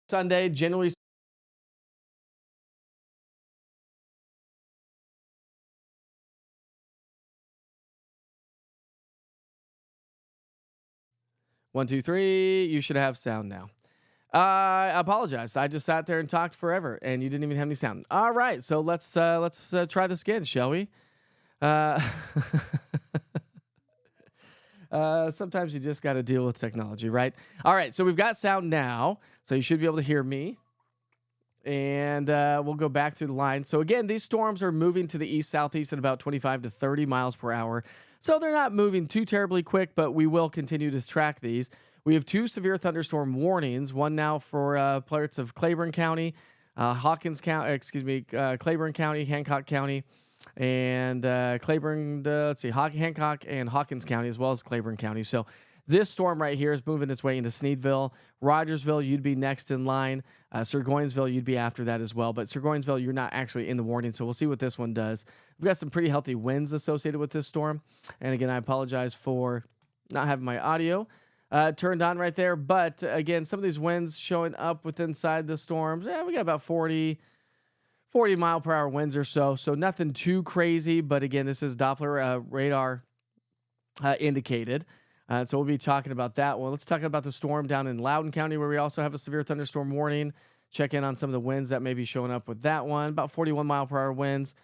Sunday, generally. 1, 2, 3. You should have sound now. I apologize. I just sat there and talked forever, and you didn't even have any sound. All right, so let's try this again, shall we? Uh, Sometimes you just got to deal with technology, right? All right, so we've got sound now, so you should be able to hear me. And we'll go back through the line. So again, these storms are moving to the east southeast at about 25 to 30 miles per hour. So they're not moving too terribly quick, but we will continue to track these. We have 2 severe thunderstorm warnings. One now for parts of Claiborne County, Claiborne County, Hancock County, and Claiborne. Let's see, Hancock and Hawkins County, as well as Claiborne County. So this storm right here is moving its way into Sneedville. Rogersville, you'd be next in line. Burgoynesville, you'd be after that as well. But Burgoynesville, you're not actually in the warning, so we'll see what this one does. We've got some pretty healthy winds associated with this storm. And again, I apologize for not having my audio turned on right there. But again, some of these winds showing up with inside the storms. Yeah, we got about 40 mile per hour winds or so. So nothing too crazy. But again, this is Doppler radar indicated. So we'll be talking about that one. Let's talk about the storm down in Loudoun County, where we also have a severe thunderstorm warning. Check in on some of the winds that may be showing up with that one. About 41 mile per hour winds.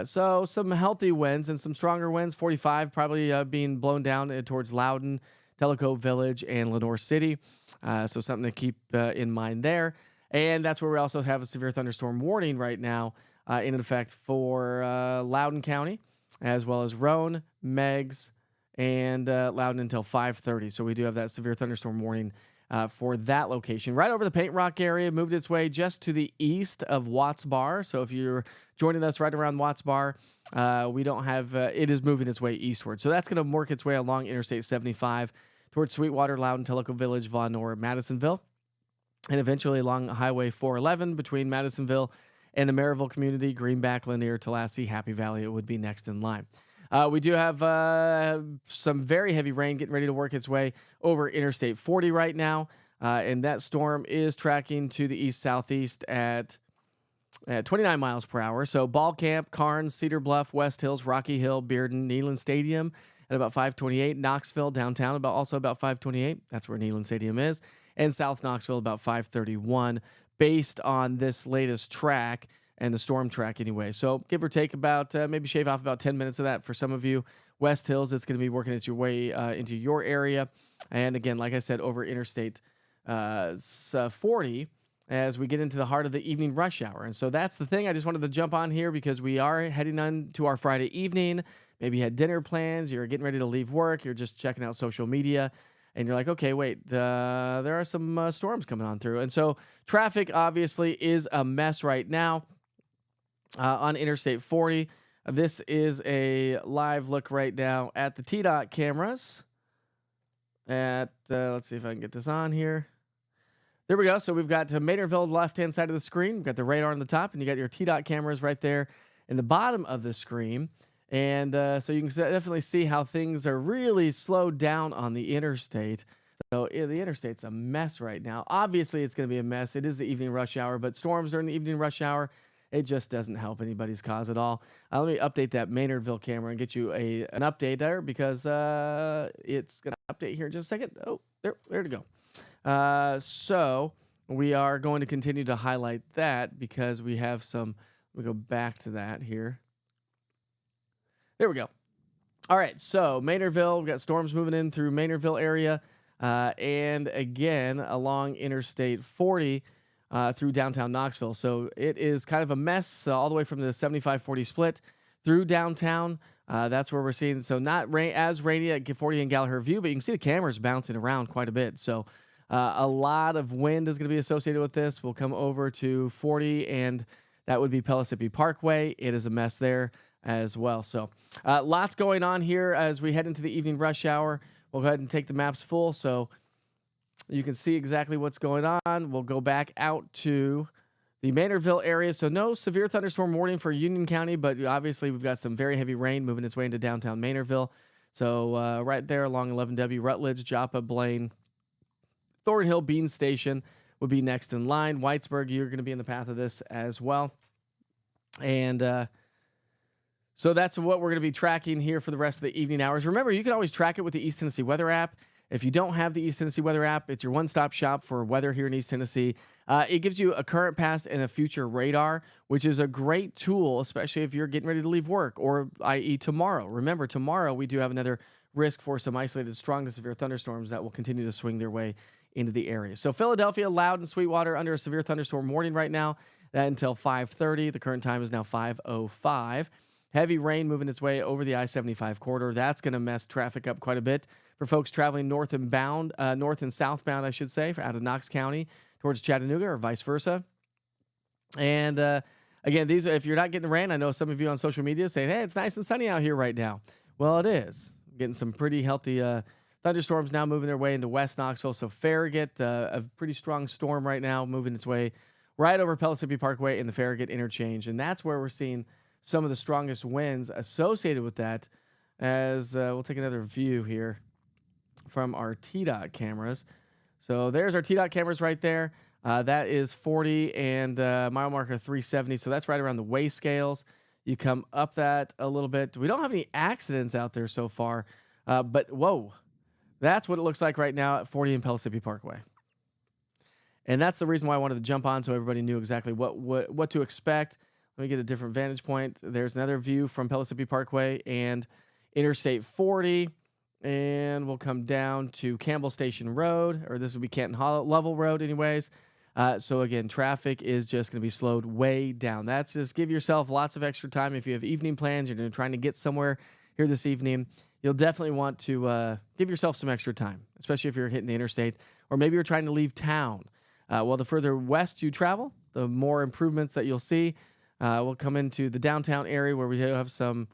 So some healthy winds and some stronger winds. 45 probably being blown down towards Loudoun, Tellico Village, and Lenore City. So something to keep in mind there. And that's where we also have a severe thunderstorm warning right now in effect for Loudoun County, as well as Roane, Meigs, and Loudoun until 5:30. So we do have that severe thunderstorm warning for that location. Right over the Paint Rock area, moved its way just to the east of Watts Bar. So if you're joining us right around Watts Bar, we don't have, it is moving its way eastward. So that's going to work its way along Interstate 75 towards Sweetwater, Loudoun, Tellico Village, Von Nor, Madisonville, and eventually along Highway 411 between Madisonville and the Maryville community, Greenback, Lanier, Tallahassee, Happy Valley. It would be next in line. We do have some very heavy rain getting ready to work its way over Interstate 40 right now. And that storm is tracking to the east-southeast at 29 miles per hour. So Ball Camp, Carnes, Cedar Bluff, West Hills, Rocky Hill, Bearden, Neyland Stadium at about 528. Knoxville downtown also about 528. That's where Neyland Stadium is. And South Knoxville about 531 based on this latest track. And the storm track anyway. So give or take about, maybe shave off about 10 minutes of that for some of you. West Hills, it's going to be working its way into your area. And again, like I said, over Interstate 40 as we get into the heart of the evening rush hour. And so that's the thing. I just wanted to jump on here because we are heading on to our Friday evening. Maybe you had dinner plans. You're getting ready to leave work. You're just checking out social media. And you're like, okay, wait, there are some storms coming on through. And so traffic obviously is a mess right now. On Interstate 40. This is a live look right now at the TDOT cameras. Let's see if I can get this on here. There we go. So we've got Maynardville on the left-hand side of the screen. We've got the radar on the top, and you got your TDOT cameras right there in the bottom of the screen. And so you can definitely see how things are really slowed down on the interstate. So the interstate's a mess right now. Obviously, it's going to be a mess. It is the evening rush hour, but storms during the evening rush hour, it just doesn't help anybody's cause at all. Let me update that Maynardville camera and get you an update there, because it's going to update here in just a second. Oh, there to go. So we are going to continue to highlight that because we have some. We go back to that here. There we go. All right, so Maynardville, we've got storms moving in through Maynardville area. And again, along Interstate 40 through downtown Knoxville. So it is kind of a mess all the way from the 75-40 split through downtown. That's where we're seeing. So not as rainy at 40 and Gallagher View, but you can see the cameras bouncing around quite a bit. So a lot of wind is going to be associated with this. We'll come over to 40, and that would be Pellissippi Parkway. It is a mess there as well. So lots going on here as we head into the evening rush hour. We'll go ahead and take the maps full so you can see exactly what's going on. We'll go back out to the Maynardville area. So no severe thunderstorm warning for Union County, but obviously we've got some very heavy rain moving its way into downtown Maynardville. So right there along 11W, Rutledge, Joppa, Blaine, Thornhill, Bean Station would be next in line. Whitesburg, you're going to be in the path of this as well. And so that's what we're going to be tracking here for the rest of the evening hours. Remember, you can always track it with the East Tennessee Weather app. If you don't have the East Tennessee Weather app, it's your one-stop shop for weather here in East Tennessee. It gives you a current, past, and a future radar, which is a great tool, especially if you're getting ready to leave work, or i.e. tomorrow. Remember, tomorrow we do have another risk for some isolated strong to severe thunderstorms that will continue to swing their way into the area. So Philadelphia, Loud, and Sweetwater under a severe thunderstorm warning right now until 5:30. The current time is now 5:05. Heavy rain moving its way over the I-75 corridor. That's going to mess traffic up quite a bit for folks traveling north and southbound, I should say, out of Knox County towards Chattanooga or vice versa. And again, if you're not getting rain, I know some of you on social media saying, hey, it's nice and sunny out here right now. Well, it is. Getting some pretty healthy thunderstorms now moving their way into West Knoxville. So Farragut, a pretty strong storm right now moving its way right over Pellissippi Parkway and the Farragut interchange. And that's where we're seeing some of the strongest winds associated with that. As we'll take another view here from our TDOT cameras. So there's our TDOT cameras right there. That is 40 and mile marker 370. So that's right around the weigh scales. You come up that a little bit. We don't have any accidents out there so far, but whoa, that's what it looks like right now at 40 and Pellissippi Parkway. And that's the reason why I wanted to jump on, so everybody knew exactly what to expect. Let me get a different vantage point. There's another view from Pellissippi Parkway and Interstate 40. And we'll come down to Campbell Station Road, or this would be Canton Level Road anyways. So again, traffic is just going to be slowed way down. That's just give yourself lots of extra time. If you have evening plans, you're trying to get somewhere here this evening, you'll definitely want to give yourself some extra time, especially if you're hitting the interstate, or maybe you're trying to leave town. Well, the further west you travel, the more improvements that you'll see. We'll come into the downtown area where we have some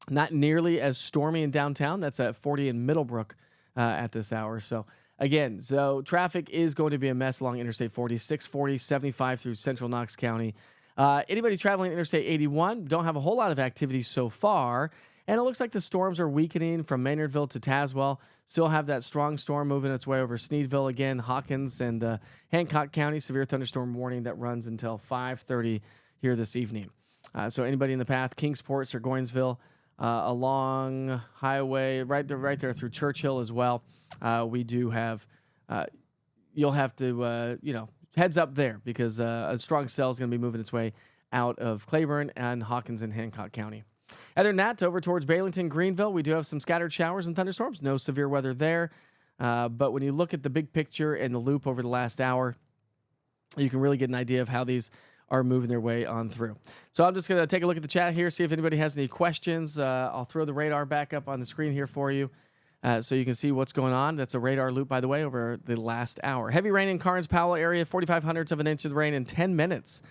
not nearly as stormy in downtown. That's at 40 in Middlebrook at this hour. So again, traffic is going to be a mess along Interstate 40, 640, 75 through central Knox County. Anybody traveling Interstate 81, don't have a whole lot of activity so far. And it looks like the storms are weakening from Maynardville to Tazewell. Still have that strong storm moving its way over Sneedville again, Hawkins and Hancock County. Severe thunderstorm warning that runs until 5:30 here this evening. So anybody in the path, Kingsport, Sir Goinsville, along highway right there through Churchill as well. We do have, you'll have to, heads up there, because a strong cell is going to be moving its way out of Claiborne and Hawkins and Hancock County. Other than that, over towards Baileyton, Greenville, we do have some scattered showers and thunderstorms. No severe weather there. But when you look at the big picture and the loop over the last hour, you can really get an idea of how these are moving their way on through. So I'm just going to take a look at the chat here, see if anybody has any questions. I'll throw the radar back up on the screen here for you so you can see what's going on. That's a radar loop, by the way, over the last hour. Heavy rain in Carnes-Powell area, 45/100ths of an inch of rain in 10 minutes.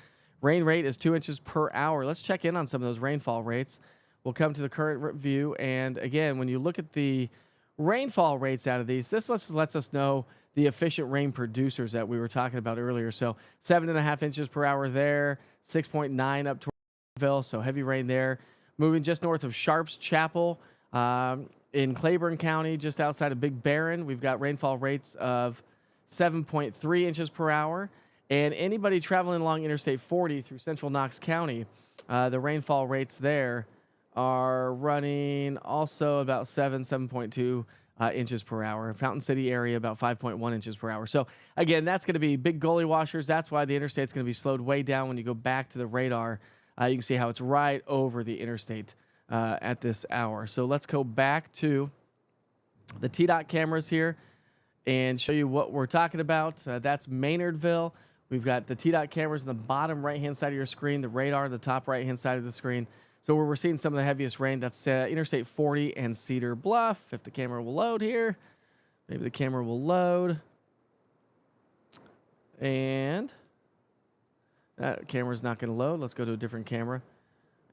Rain rate is 2 inches per hour. Let's check in on some of those rainfall rates. We'll come to the current view. And again, when you look at the rainfall rates out of these, this lets us know the efficient rain producers that we were talking about earlier. So 7.5 inches per hour there, 6.9 up to Ville. So heavy rain there. moving just north of Sharps Chapel in Claiborne County, just outside of Big Barren. We've got rainfall rates of 7.3 inches per hour. And anybody traveling along Interstate 40 through central Knox County, the rainfall rates there are running also about 7.2 inches per hour. Fountain City area, about 5.1 inches per hour. So, again, that's going to be big gully washers. That's why the interstate's going to be slowed way down when you go back to the radar. You can see how it's right over the interstate at this hour. So let's go back to the TDOT cameras here and show you what we're talking about. That's Maynardville. We've got the TDOT cameras on the bottom right-hand side of your screen, the radar on the top right-hand side of the screen. So where we're seeing some of the heaviest rain, that's Interstate 40 and Cedar Bluff. If the camera will load here, maybe the camera will load. And that camera's not going to load. Let's go to a different camera.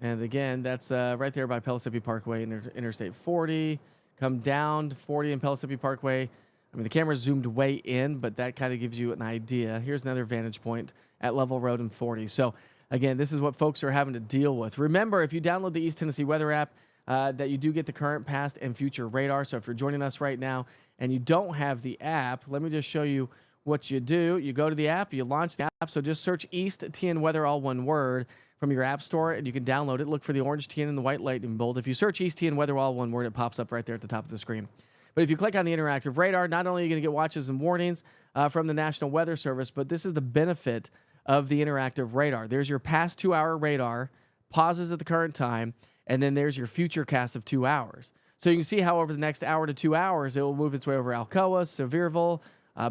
And again, that's right there by Pellissippi Parkway, Interstate 40. Come down to 40 and Pellissippi Parkway. I mean, the camera zoomed way in, but that kind of gives you an idea. Here's another vantage point at Level Road and 40. So, again, this is what folks are having to deal with. Remember, if you download the East Tennessee Weather app, that you do get the current, past, and future radar. So if you're joining us right now and you don't have the app, let me just show you what you do. You go to the app, you launch the app. So just search East TN Weather, all one word, from your app store, and you can download it. Look for the orange TN and the white lightning bolt. If you search East TN Weather, all one word, it pops up right there at the top of the screen. But if you click on the interactive radar, not only are you going to get watches and warnings from the National Weather Service, but this is the benefit of the interactive radar. There's your past 2-hour radar, pauses at the current time, and then there's your future cast of 2 hours. So you can see how over the next hour to 2 hours, it will move its way over Alcoa, Sevierville,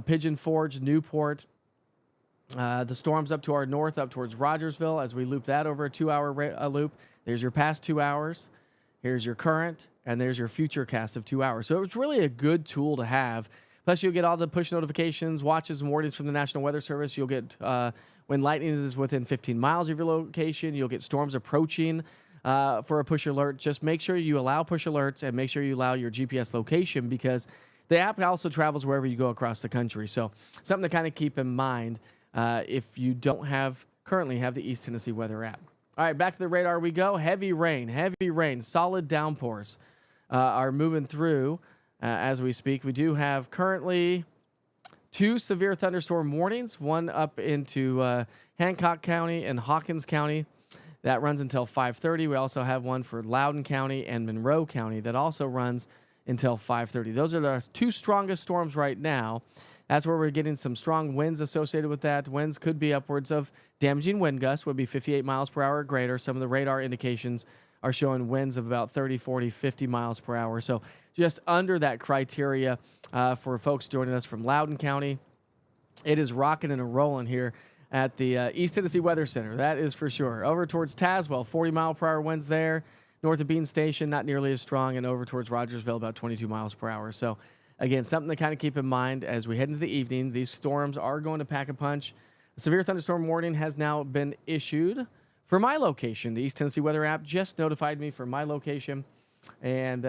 Pigeon Forge, Newport. The storms up to our north, up towards Rogersville, as we loop that over a 2-hour loop. There's your past 2 hours. Here's your current, and there's your future cast of 2 hours. So it's really a good tool to have. Plus, you'll get all the push notifications, watches, and warnings from the National Weather Service. You'll get when lightning is within 15 miles of your location. You'll get storms approaching for a push alert. Just make sure you allow push alerts and make sure you allow your GPS location, because the app also travels wherever you go across the country. So something to kind of keep in mind if you don't currently have the East Tennessee Weather app. All right, back to the radar we go. Heavy rain, solid downpours are moving through as we speak. We do have currently 2 severe thunderstorm warnings, one up into Hancock County and Hawkins County. That runs until 5:30. We also have one for Loudoun County and Monroe County that also runs until 5:30. Those are the 2 strongest storms right now. That's where we're getting some strong winds associated with that. Winds could be upwards of damaging wind gusts, would be 58 miles per hour or greater. Some of the radar indications are showing winds of about 30, 40, 50 miles per hour. So just under that criteria for folks joining us from Loudoun County. It is rocking and rolling here at the East Tennessee Weather Center. That is for sure. Over towards Tazewell, 40 mile per hour winds there. North of Bean Station, not nearly as strong. And over towards Rogersville, about 22 miles per hour. So again, something to kind of keep in mind as we head into the evening. These storms are going to pack a punch. A severe thunderstorm warning has now been issued for my location. The East Tennessee Weather app just notified me for my location, and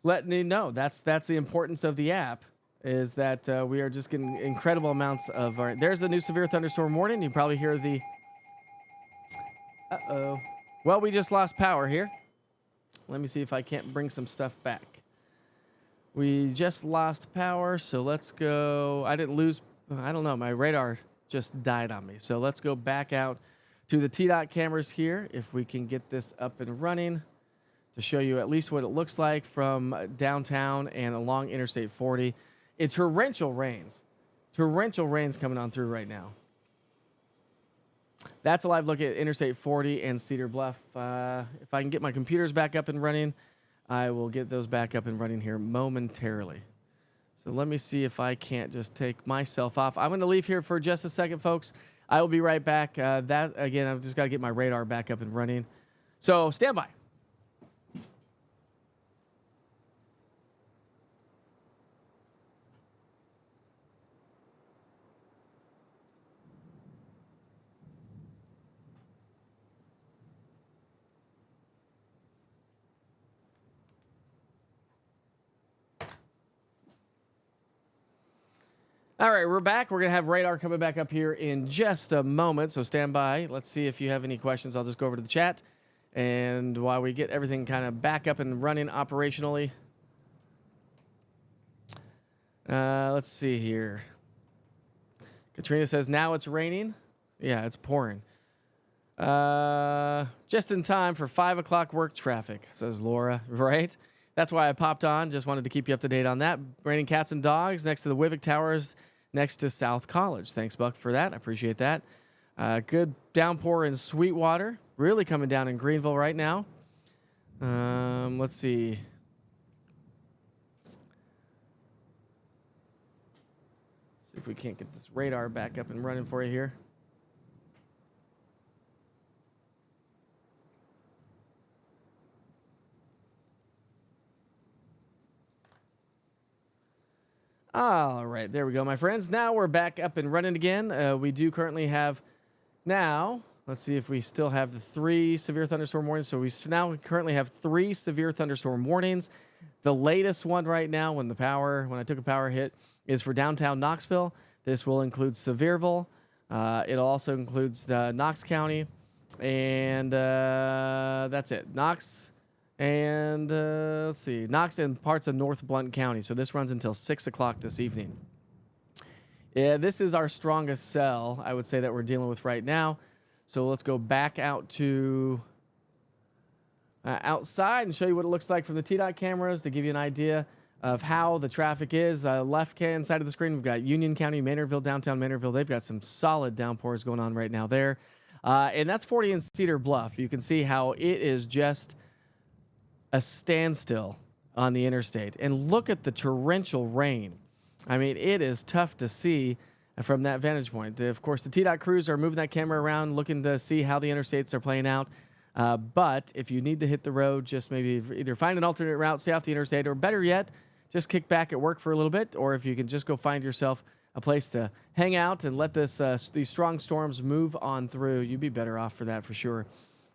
letting me know that's the importance of the app, is that we are just getting incredible amounts of. There's the new severe thunderstorm warning. You probably hear the. Well, we just lost power here. Let me see if I can't bring some stuff back. We just lost power, so let's go. I didn't lose. I don't know. My radar just died on me. So let's go back out to the TDOT cameras here, if we can get this up and running, to show you at least what it looks like from downtown and along Interstate 40. It's torrential rains coming on through right now. That's a live look at Interstate 40 and Cedar Bluff. If I can get my computers back up and running, I will get those back up and running here momentarily. So let me see if I can't just take myself off. I'm going to leave here for just a second, folks. I will be right back. Again, I've just got to get my radar back up and running. So stand by. All right, we're back. We're going to have radar coming back up here in just a moment, so stand by. Let's see if you have any questions. I'll just go over to the chat And while we get everything kind of back up and running operationally, let's see here. Katrina says, now it's raining. Yeah, it's pouring. Just in time for 5 o'clock work traffic, says Laura. Right? That's why I popped on. Just wanted to keep you up to date on that. Raining cats and dogs next to the Wivick Towers, next to South College. Thanks, Buck, for that. I appreciate that. Good downpour in Sweetwater. Really coming down in Greenville right now. Let's see. See if we can't get this radar back up and running for you here. All right, there we go, my friends. Now we're back up and running again. We do currently have now, let's see if we still have the 3 severe thunderstorm warnings. So we now currently have 3 severe thunderstorm warnings. The latest one right now, when I took a power hit, is for downtown Knoxville. This will include Sevierville. It also includes Knox County, and that's it. Knox. And let's see, Knox and parts of North Blount County. So this runs until 6 o'clock this evening. Yeah, this is our strongest cell, I would say, that we're dealing with right now. So let's go back out to outside and show you what it looks like from the TDOT cameras to give you an idea of how the traffic is. Left-hand side of the screen, we've got Union County, Maynardville, downtown Maynardville. They've got some solid downpours going on right now there. And that's 40 in Cedar Bluff. You can see how it is just a standstill on the interstate. And look at the torrential rain. I mean, it is tough to see from that vantage point. Of course, the TDOT crews are moving that camera around, looking to see how the interstates are playing out. But if you need to hit the road, just maybe either find an alternate route, stay off the interstate, or better yet, just kick back at work for a little bit. Or if you can just go find yourself a place to hang out and let these strong storms move on through, you'd be better off for that for sure.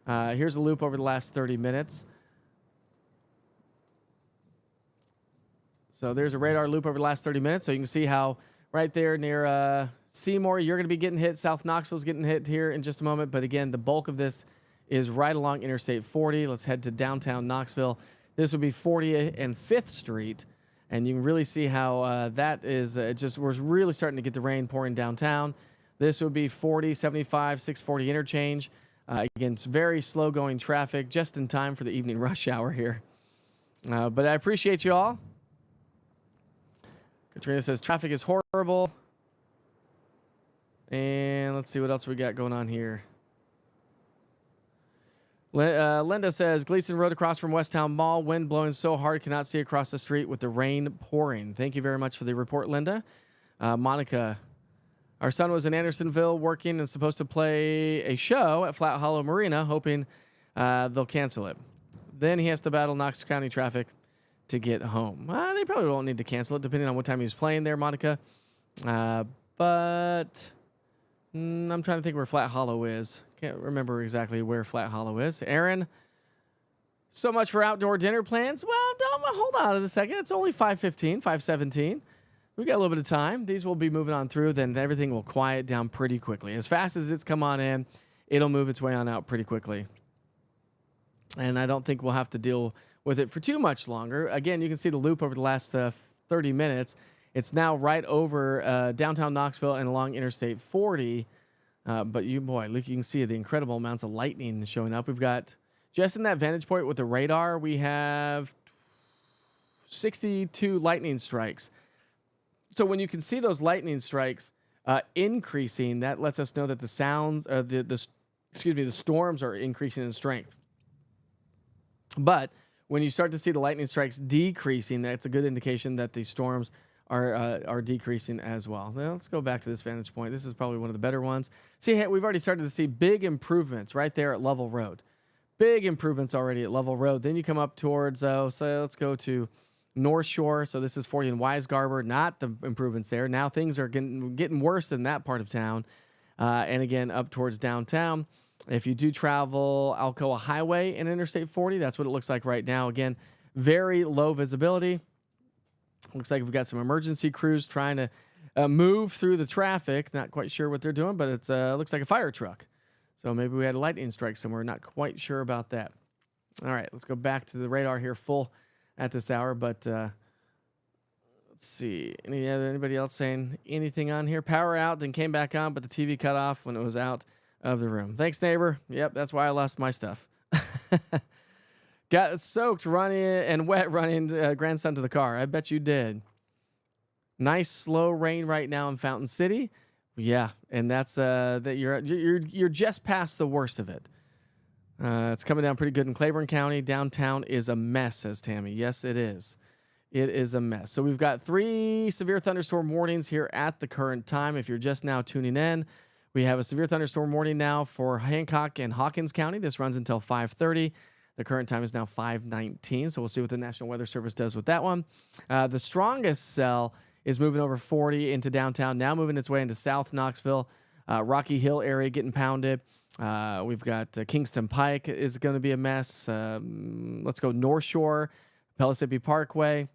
Here's a loop over the last 30 minutes. So there's a radar loop over the last 30 minutes. So you can see how right there near Seymour, you're going to be getting hit. South Knoxville's getting hit here in just a moment. But again, the bulk of this is right along Interstate 40. Let's head to downtown Knoxville. This would be 40th and 5th Street. And you can really see how that is we're really starting to get the rain pouring downtown. This would be 40, 75, 640 interchange. Again, it's very slow going traffic, just in time for the evening rush hour here. But I appreciate you all. Katrina says traffic is horrible. And let's see what else we got going on here. Linda says Gleason Road across from Westtown Mall. Wind blowing so hard, cannot see across the street with the rain pouring. Thank you very much for the report, Linda. Monica, our son was in Andersonville working and supposed to play a show at Flat Hollow Marina, hoping they'll cancel it. Then he has to battle Knox County traffic to get home. They probably won't need to cancel it, depending on what time he was playing there, Monica. But I'm trying to think where Flat Hollow is. Can't remember exactly where Flat Hollow is. Aaron, so much for outdoor dinner plans. Well, hold on a second. It's only 5:15, 5:17. We've got a little bit of time. These will be moving on through. Then everything will quiet down pretty quickly. As fast as it's come on in, it'll move its way on out pretty quickly. And I don't think we'll have to deal with it for too much longer. Again, you can see the loop over the last 30 minutes. It's now right over downtown Knoxville and along Interstate 40. But you can see the incredible amounts of lightning showing up. We've got, just in that vantage point with the radar, we have 62 lightning strikes. So when you can see those lightning strikes increasing, that lets us know that the storms are increasing in strength. But when you start to see the lightning strikes decreasing, that's a good indication that the storms are decreasing as well. Now, let's go back to this vantage point. This is probably one of the better ones. See, we've already started to see big improvements right there at Level Road. Big improvements already at Level Road. Then you come up towards, so let's go to North Shore. So this is 40 in Weisgarber, not the improvements there. Now things are getting worse in that part of town. And again, up towards downtown. If you do travel Alcoa Highway and Interstate 40, that's what it looks like right now. Again, very low visibility. Looks like we've got some emergency crews trying to move through the traffic. Not quite sure what they're doing, but it looks like a fire truck. So maybe we had a lightning strike somewhere. Not quite sure about that. All right, let's go back to the radar here, full at this hour. But let's see. Anybody else saying anything on here? Power out, then came back on, but the TV cut off when it was out of the room. Thanks, neighbor. Yep, that's why I lost my stuff. Got soaked running and wet running grandson to the car. I bet you did. Nice slow rain right now in Fountain City. Yeah, and that's that you're just past the worst of it. It's coming down pretty good in Claiborne County. Downtown is a mess, says Tammy. Yes, it is. It is a mess. So we've got 3 severe thunderstorm warnings here at the current time. If you're just now tuning in, we have a severe thunderstorm warning now for Hancock and Hawkins County. This runs until 5:30. The current time is now 5:19. So we'll see what the National Weather Service does with that one. The strongest cell is moving over 40 into downtown, now moving its way into South Knoxville. Rocky Hill area getting pounded. We've got Kingston Pike is going to be a mess. Let's go North Shore, Pellissippi Parkway.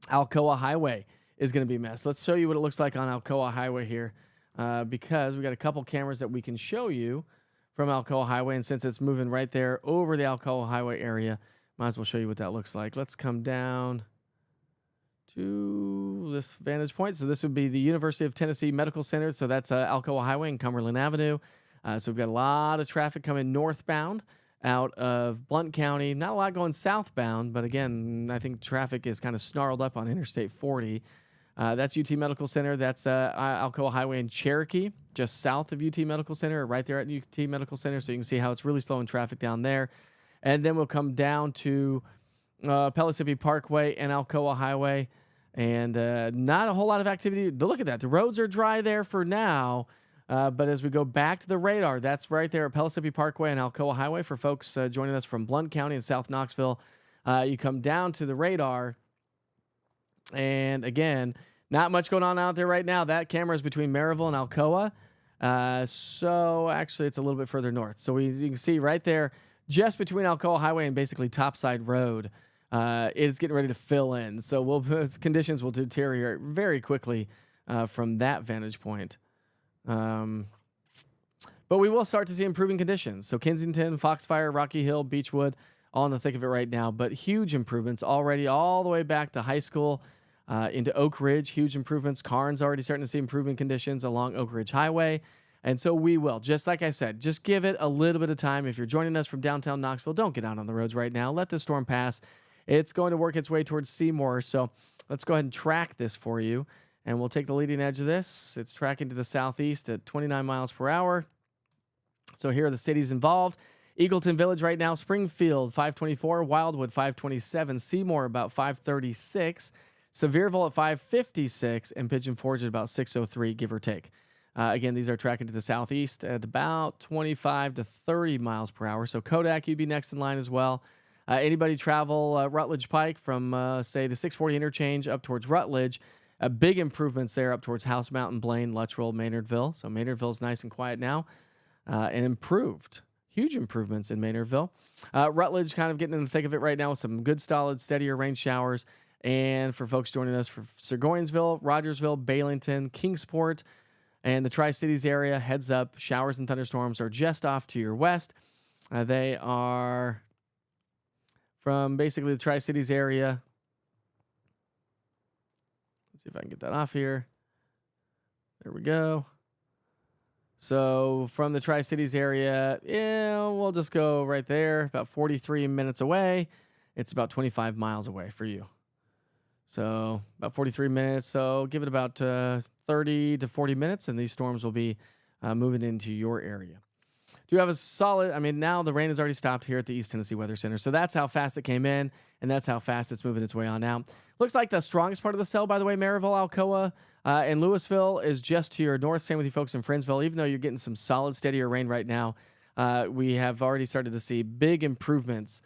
Alcoa Highway is going to be a mess. Let's show you what it looks like on Alcoa Highway here because we got a couple cameras that we can show you from Alcoa Highway. And since it's moving right there over the Alcoa Highway area, might as well show you what that looks like. Let's come down to this vantage point. So this would be the University of Tennessee Medical Center. So that's Alcoa Highway and Cumberland Avenue. So we've got a lot of traffic coming northbound out of Blount County. Not a lot going southbound, but again, I think traffic is kind of snarled up on Interstate 40. That's UT Medical Center. That's Alcoa Highway in Cherokee, just south of UT Medical Center, right there at UT Medical Center. So you can see how it's really slowing traffic down there. And then we'll come down to Pellissippi Parkway and Alcoa Highway. And not a whole lot of activity. Look at that. The roads are dry there for now. But as we go back to the radar, that's right there at Pellissippi Parkway and Alcoa Highway for folks joining us from Blount County and South Knoxville. You come down to the radar, and again, not much going on out there right now. That camera is between Maryville and Alcoa. So actually, it's a little bit further north. So you can see right there, just between Alcoa Highway and basically Topside Road, it's getting ready to fill in. So conditions will deteriorate very quickly from that vantage point. But we will start to see improving conditions. So Kensington, Foxfire, Rocky Hill, Beechwood, all in the thick of it right now, but huge improvements already all the way back to high school, into Oak Ridge, huge improvements. Karn's already starting to see improving conditions along Oak Ridge Highway. And so we will, just like I said, just give it a little bit of time. If you're joining us from downtown Knoxville, don't get out on the roads right now. Let the storm pass. It's going to work its way towards Seymour. So let's go ahead and track this for you. And we'll take the leading edge of this. It's tracking to the southeast at 29 miles per hour. So here are the cities involved. Eagleton Village right now, Springfield 524, Wildwood 527, Seymour about 536, Sevierville at 556, and Pigeon Forge at about 603, give or take. Again, these are tracking to the southeast at about 25 to 30 miles per hour. So Kodak, you'd be next in line as well. Anybody travel Rutledge Pike from, say, the 640 interchange up towards Rutledge, big improvements there up towards House Mountain, Blaine, Luttrell, Maynardville. So Maynardville's nice and quiet now and improved. Huge improvements in Maynardville. Rutledge kind of getting in the thick of it right now with some good, solid, steadier rain showers. And for folks joining us for Burgoynesville, Rogersville, Baileyton, Kingsport, and the Tri-Cities area, heads up, showers and thunderstorms are just off to your west. They are from basically the Tri-Cities area. See if I can get that off here. There we go. So from the Tri-Cities area, we'll just go right there, about 43 minutes away. It's about 25 miles away for you. So about 43 minutes. So give it about 30 to 40 minutes, and these storms will be moving into your area. Do you have a solid, now the rain has already stopped here at the East Tennessee Weather Center. So that's how fast it came in, and that's how fast it's moving its way on out. Looks like the strongest part of the cell, by the way, Maryville, Alcoa, and Louisville is just to your north. Same with you folks in Friendsville. Even though you're getting some solid, steadier rain right now, we have already started to see big improvements.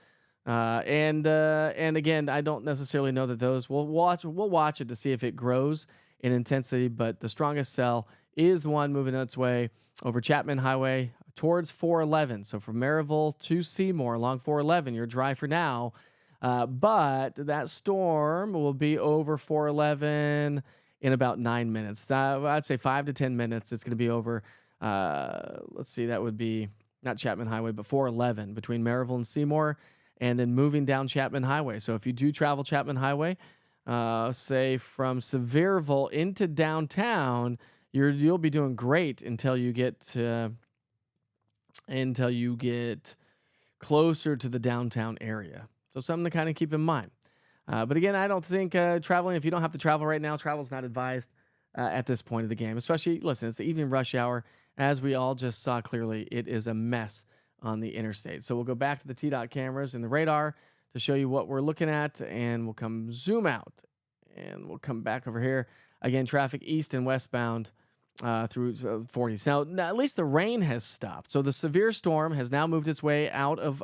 And again, I don't necessarily know that those, we'll watch it to see if it grows in intensity, but the strongest cell is the one moving its way over Chapman Highway towards 411. So from Maryville to Seymour along 411, you're dry for now. But that storm will be over 411 in about 9 minutes. I'd say 5 to 10 minutes. It's going to be over Let's see, that would be not Chapman Highway, but 411 between Maryville and Seymour, and then moving down Chapman Highway. So if you do travel Chapman Highway, say from Sevierville into downtown, you'll be doing great until you get closer to the downtown area. So something to kind of keep in mind. But again, I don't think traveling, if you don't have to travel right now, travel's not advised at this point of the game. Especially, listen, it's the evening rush hour. As we all just saw clearly, it is a mess on the interstate. So we'll go back to the T-Dot cameras and the radar to show you what we're looking at, and we'll come zoom out, and we'll come back over here. Again, traffic east and westbound through 40s. Now, at least the rain has stopped. So the severe storm has now moved its way out of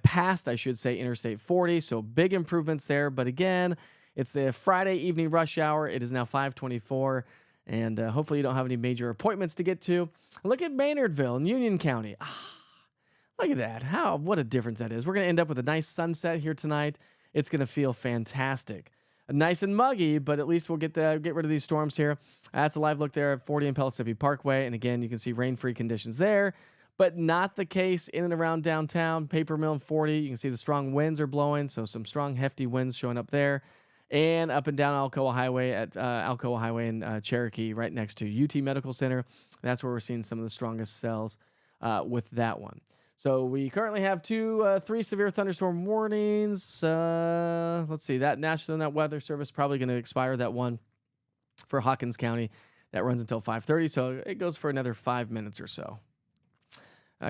past, I should say, Interstate 40. So big improvements there. But again, it's the Friday evening rush hour. It is now 5:24. And hopefully you don't have any major appointments to get to. Look at Maynardville in Union County. Look at that. What a difference that is. We're going to end up with a nice sunset here tonight. It's going to feel fantastic. Nice and muggy, but at least we'll get rid of these storms here. That's a live look there at 40 and Pellissippi Parkway. And again, you can see rain-free conditions there, but not the case in and around downtown. Paper Mill and 40, you can see the strong winds are blowing, so some strong, hefty winds showing up there. And up and down Alcoa Highway in Cherokee, right next to UT Medical Center. That's where we're seeing some of the strongest cells with that one. So we currently have 3 severe thunderstorm warnings. Let's see, that National Net Weather Service probably going to expire that one for Hawkins County. That runs until 5:30, so it goes for another 5 minutes or so.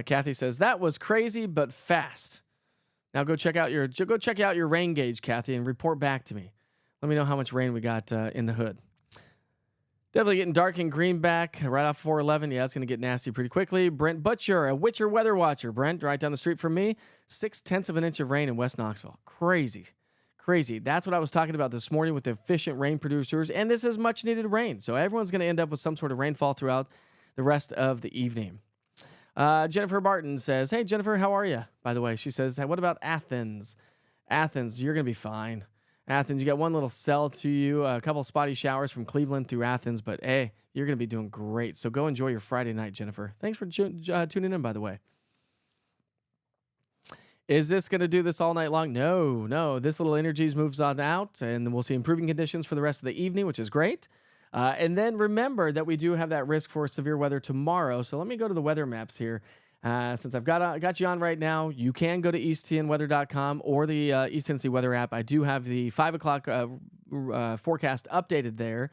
Kathy says that was crazy but fast. Now go check out your rain gauge, Kathy, and report back to me. Let me know how much rain we got in the hood. Definitely getting dark in Greenback right off 411. Yeah, it's going to get nasty pretty quickly. Brent Butcher, a Witcher weather watcher. Brent, right down the street from me. 0.6 of an inch of rain in West Knoxville. Crazy. That's what I was talking about this morning with the efficient rain producers. And this is much needed rain. So everyone's going to end up with some sort of rainfall throughout the rest of the evening. Jennifer Barton says, hey, Jennifer, how are you? By the way, she says, hey, what about Athens? Athens, you're going to be fine. Athens, you got one little cell to you, a couple spotty showers from Cleveland through Athens, but hey, you're going to be doing great. So go enjoy your Friday night, Jennifer. Thanks for tuning in, by the way. Is this going to do this all night long? No. This little energies moves on out, and we'll see improving conditions for the rest of the evening, which is great. And then remember that we do have that risk for severe weather tomorrow. So let me go to the weather maps here. Since I've got you on right now, you can go to easttnweather.com or the East Tennessee Weather app. I do have the 5 o'clock forecast updated there.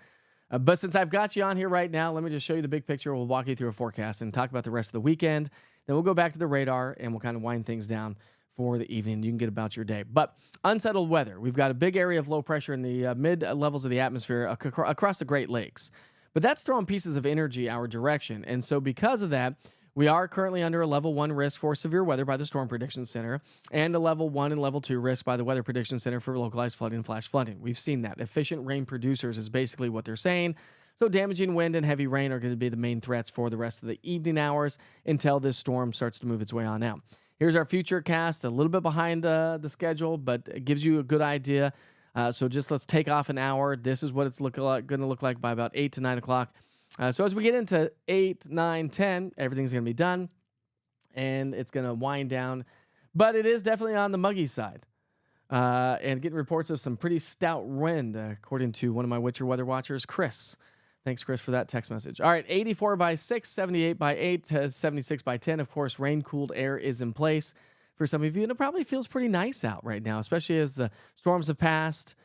But since I've got you on here right now, let me just show you the big picture. We'll walk you through a forecast and talk about the rest of the weekend. Then we'll go back to the radar and we'll kind of wind things down for the evening. You can get about your day. But unsettled weather. We've got a big area of low pressure in the mid levels of the atmosphere across the Great Lakes. But that's throwing pieces of energy our direction. And so because of that, we are currently under a level 1 risk for severe weather by the Storm Prediction Center and a level 1 and level 2 risk by the Weather Prediction Center for localized flooding and flash flooding. We've seen that. Efficient rain producers is basically what they're saying. So damaging wind and heavy rain are going to be the main threats for the rest of the evening hours until this storm starts to move its way on out. Here's our future cast, a little bit behind the schedule, but it gives you a good idea. So just let's take off an hour. This is what it's going to look like by about 8 to 9 o'clock. So as we get into 8, 9, 10, everything's going to be done, and it's going to wind down. But it is definitely on the muggy side. And getting reports of some pretty stout wind, according to one of my Witcher weather watchers, Chris. Thanks, Chris, for that text message. All right, 84 by 6, 78 by 8, 76 by 10. Of course, rain-cooled air is in place for some of you, and it probably feels pretty nice out right now, especially as the storms have passed.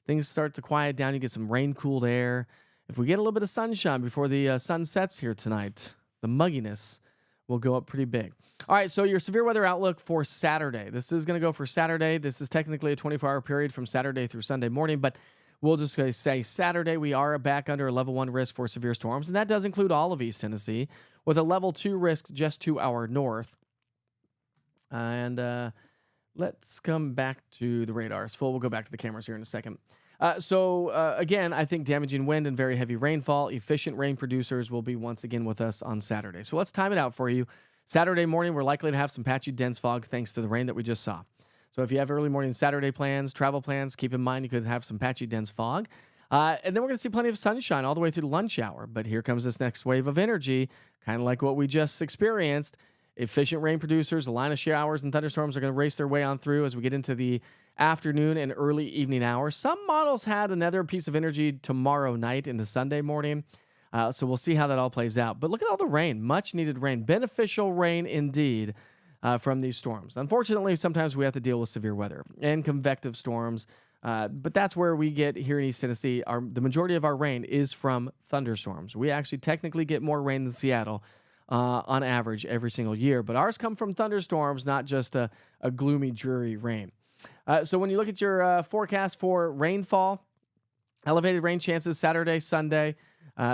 Things start to quiet down. You get some rain-cooled air. If we get a little bit of sunshine before the sun sets here tonight, the mugginess will go up pretty big. All right, so your severe weather outlook for Saturday. This is going to go for Saturday. This is technically a 24-hour period from Saturday through Sunday morning, but we'll just say Saturday we are back under a level 1 risk for severe storms, and that does include all of East Tennessee, with a level 2 risk just to our north. And let's come back to the radars. We'll go back to the cameras here in a second. Again, I think damaging wind and very heavy rainfall, efficient rain producers will be once again with us on Saturday. So let's time it out for you. Saturday morning, we're likely to have some patchy dense fog thanks to the rain that we just saw. So if you have early morning Saturday plans, travel plans, keep in mind you could have some patchy dense fog. And then we're going to see plenty of sunshine all the way through the lunch hour. But here comes this next wave of energy, kind of like what we just experienced. Efficient rain producers, a line of showers and thunderstorms are going to race their way on through as we get into the afternoon and early evening hours. Some models had another piece of energy tomorrow night into Sunday morning. So we'll see how that all plays out. But look at all the rain, much needed rain, beneficial rain indeed from these storms. Unfortunately, sometimes we have to deal with severe weather and convective storms. But that's where we get here in East Tennessee. The majority of our rain is from thunderstorms. We actually technically get more rain than Seattle on average every single year. But ours come from thunderstorms, not just a gloomy, dreary rain. So when you look at your forecast for rainfall, elevated rain chances Saturday, Sunday,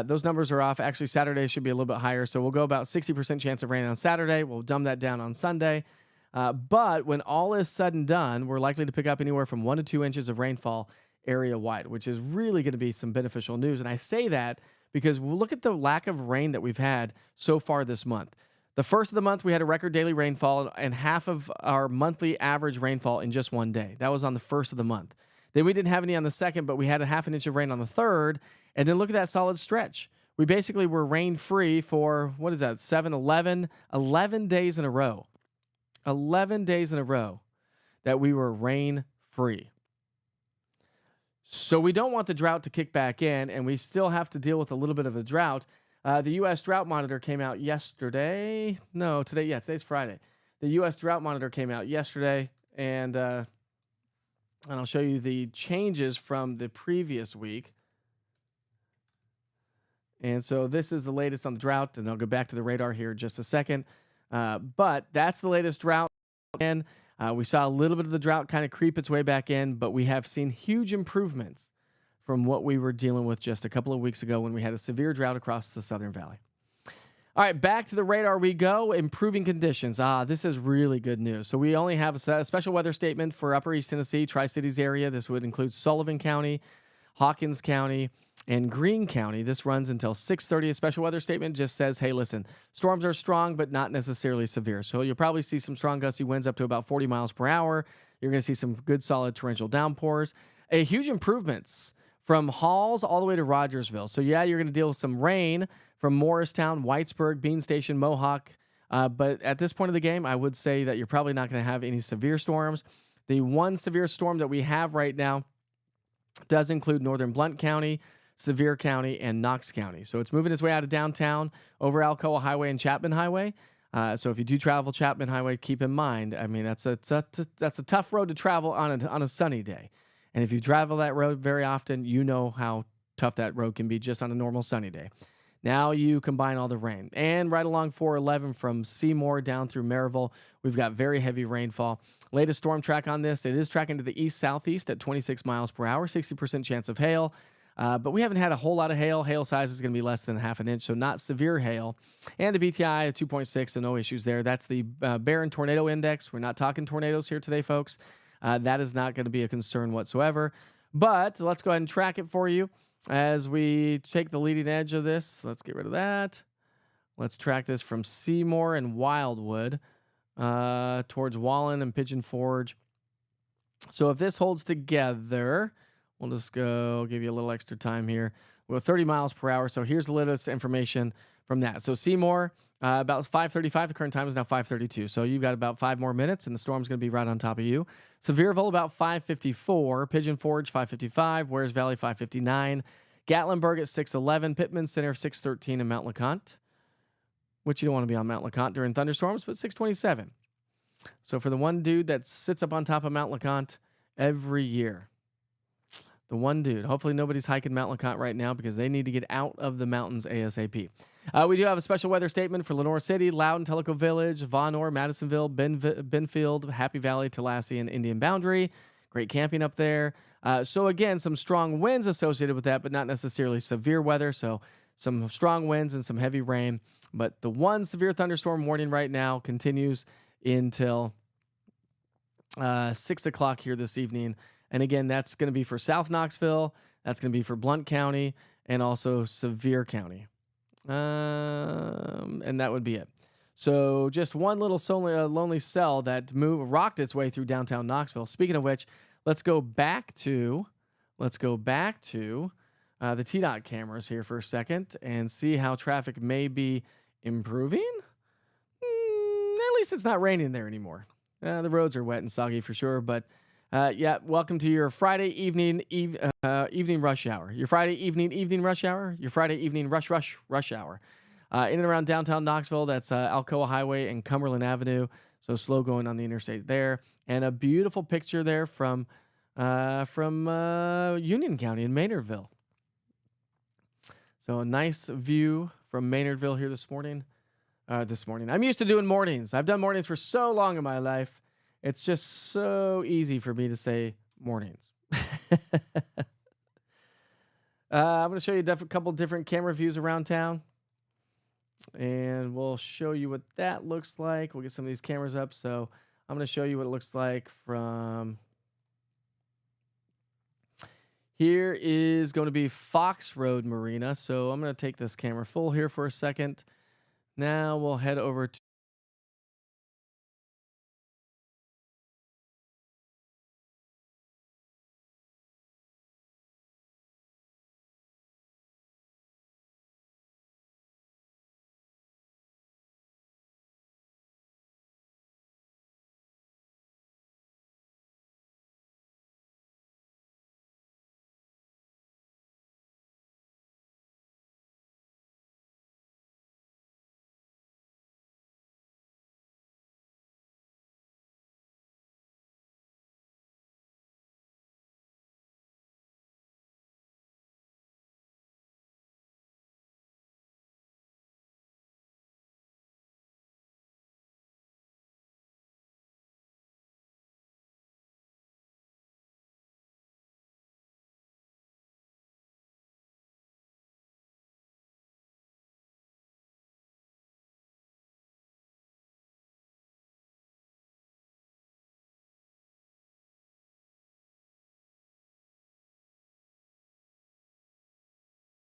those numbers are off. Actually, Saturday should be a little bit higher. So we'll go about 60% chance of rain on Saturday. We'll dumb that down on Sunday. But when all is said and done, we're likely to pick up anywhere from 1 to 2 inches of rainfall area-wide, which is really going to be some beneficial news. And I say that because we'll look at the lack of rain that we've had so far this month. The first of the month, we had a record daily rainfall and half of our monthly average rainfall in just one day. That was on the first of the month. Then we didn't have any on the second, but we had a half an inch of rain on the third. And then look at that solid stretch. We basically were rain-free for, 11 days in a row. 11 days in a row that we were rain-free. So we don't want the drought to kick back in, and we still have to deal with a little bit of a drought. The U.S. Drought Monitor came out yesterday. No, today. Yeah, today's Friday. The U.S. Drought Monitor came out yesterday, and I'll show you the changes from the previous week. And so this is the latest on the drought, and I'll go back to the radar here in just a second. But that's the latest drought. And we saw a little bit of the drought kind of creep its way back in, but we have seen huge improvements from what we were dealing with just a couple of weeks ago when we had a severe drought across the Southern Valley. All right, back to the radar we go. Improving conditions. This is really good news. So we only have a special weather statement for Upper East Tennessee, Tri-Cities area. This would include Sullivan County, Hawkins County, and Greene County. This runs until 6:30. A special weather statement just says, hey, listen, storms are strong, but not necessarily severe. So you'll probably see some strong gusty winds up to about 40 miles per hour. You're going to see some good solid torrential downpours. Huge improvements from Halls all the way to Rogersville. So yeah, you're going to deal with some rain from Morristown, Whitesburg, Bean Station, Mohawk. But at this point of the game, I would say that you're probably not going to have any severe storms. The one severe storm that we have right now does include Northern Blount County, Sevier County, and Knox County. So it's moving its way out of downtown over Alcoa Highway and Chapman Highway. So if you do travel Chapman Highway, keep in mind, I mean, that's a tough road to travel on a sunny day. And if you travel that road very often, you know how tough that road can be just on a normal sunny day. Now you combine all the rain. And right along 411 from Seymour down through Maryville, we've got very heavy rainfall. Latest storm track on this, it is tracking to the east-southeast at 26 miles per hour, 60% chance of hail. But we haven't had a whole lot of hail. Hail size is going to be less than half an inch, so not severe hail. And the BTI at 2.6, so no issues there. That's the Barron Tornado Index. We're not talking tornadoes here today, folks. That is not going to be a concern whatsoever. But let's go ahead and track it for you as we take the leading edge of this. Let's get rid of that. Let's track this from Seymour and Wildwood towards Wallen and Pigeon Forge. So if this holds together, we'll just go give you a little extra time here. We're 30 miles per hour. So here's the latest information from that. So Seymour, about 5:35. The current time is now 5:32. So you've got about 5 more minutes, and the storm's going to be right on top of you. Sevierville, about 5:54. Pigeon Forge, 5:55. Wares Valley, 5:59. Gatlinburg at 6:11. Pittman Center, 6:13. And Mount LeConte, which you don't want to be on Mount LeConte during thunderstorms, but 6:27. So for the one dude that sits up on top of Mount LeConte every year, the one dude. Hopefully nobody's hiking Mount LeConte right now because they need to get out of the mountains ASAP. We do have a special weather statement for Lenore City, Loudon, Tellico Village, Vonore, Madisonville, Benfield, Happy Valley, Tallahassee, and Indian Boundary. Great camping up there. So again, some strong winds associated with that, but not necessarily severe weather. So some strong winds and some heavy rain. But the one severe thunderstorm warning right now continues until 6 o'clock here this evening. And again, that's going to be for South Knoxville. That's going to be for Blount County and also Sevier County. And that would be it. So just one little lonely cell that rocked its way through downtown Knoxville. Speaking of which, let's go back to the TDOT cameras here for a second and see how traffic may be improving. At least it's not raining there anymore. The roads are wet and soggy for sure, but yeah, welcome to your Friday evening evening rush hour. Your Friday evening rush hour. Your Friday evening rush hour. In and around downtown Knoxville, that's Alcoa Highway and Cumberland Avenue. So slow going on the interstate there, and a beautiful picture there from Union County in Maynardville. So a nice view from Maynardville here this morning. I'm used to doing mornings. I've done mornings for so long in my life. It's just so easy for me to say mornings. I'm going to show you a couple different camera views around town. And we'll show you what that looks like. We'll get some of these cameras up. So I'm going to show you what it looks like from... Here is going to be Fox Road Marina. So I'm going to take this camera full here for a second. Now we'll head over to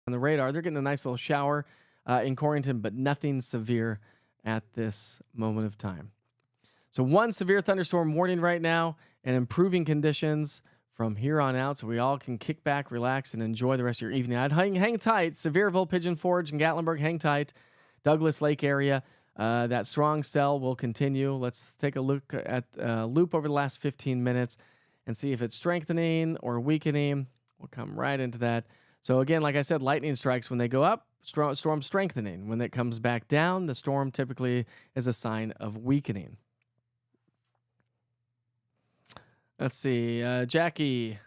on the radar. They're getting a nice little shower in Corrington, but nothing severe at this moment of time. So one severe thunderstorm warning right now and improving conditions from here on out, so we all can kick back, relax, and enjoy the rest of your evening. I'd hang tight. Sevierville, Pigeon Forge, and Gatlinburg, hang tight. Douglas Lake area, that strong cell will continue. Let's take a look at loop over the last 15 minutes and see if it's strengthening or weakening. We'll come right into that. So again, like I said, lightning strikes when they go up, storm strengthening. When it comes back down, the storm typically is a sign of weakening. Let's see, Jackie,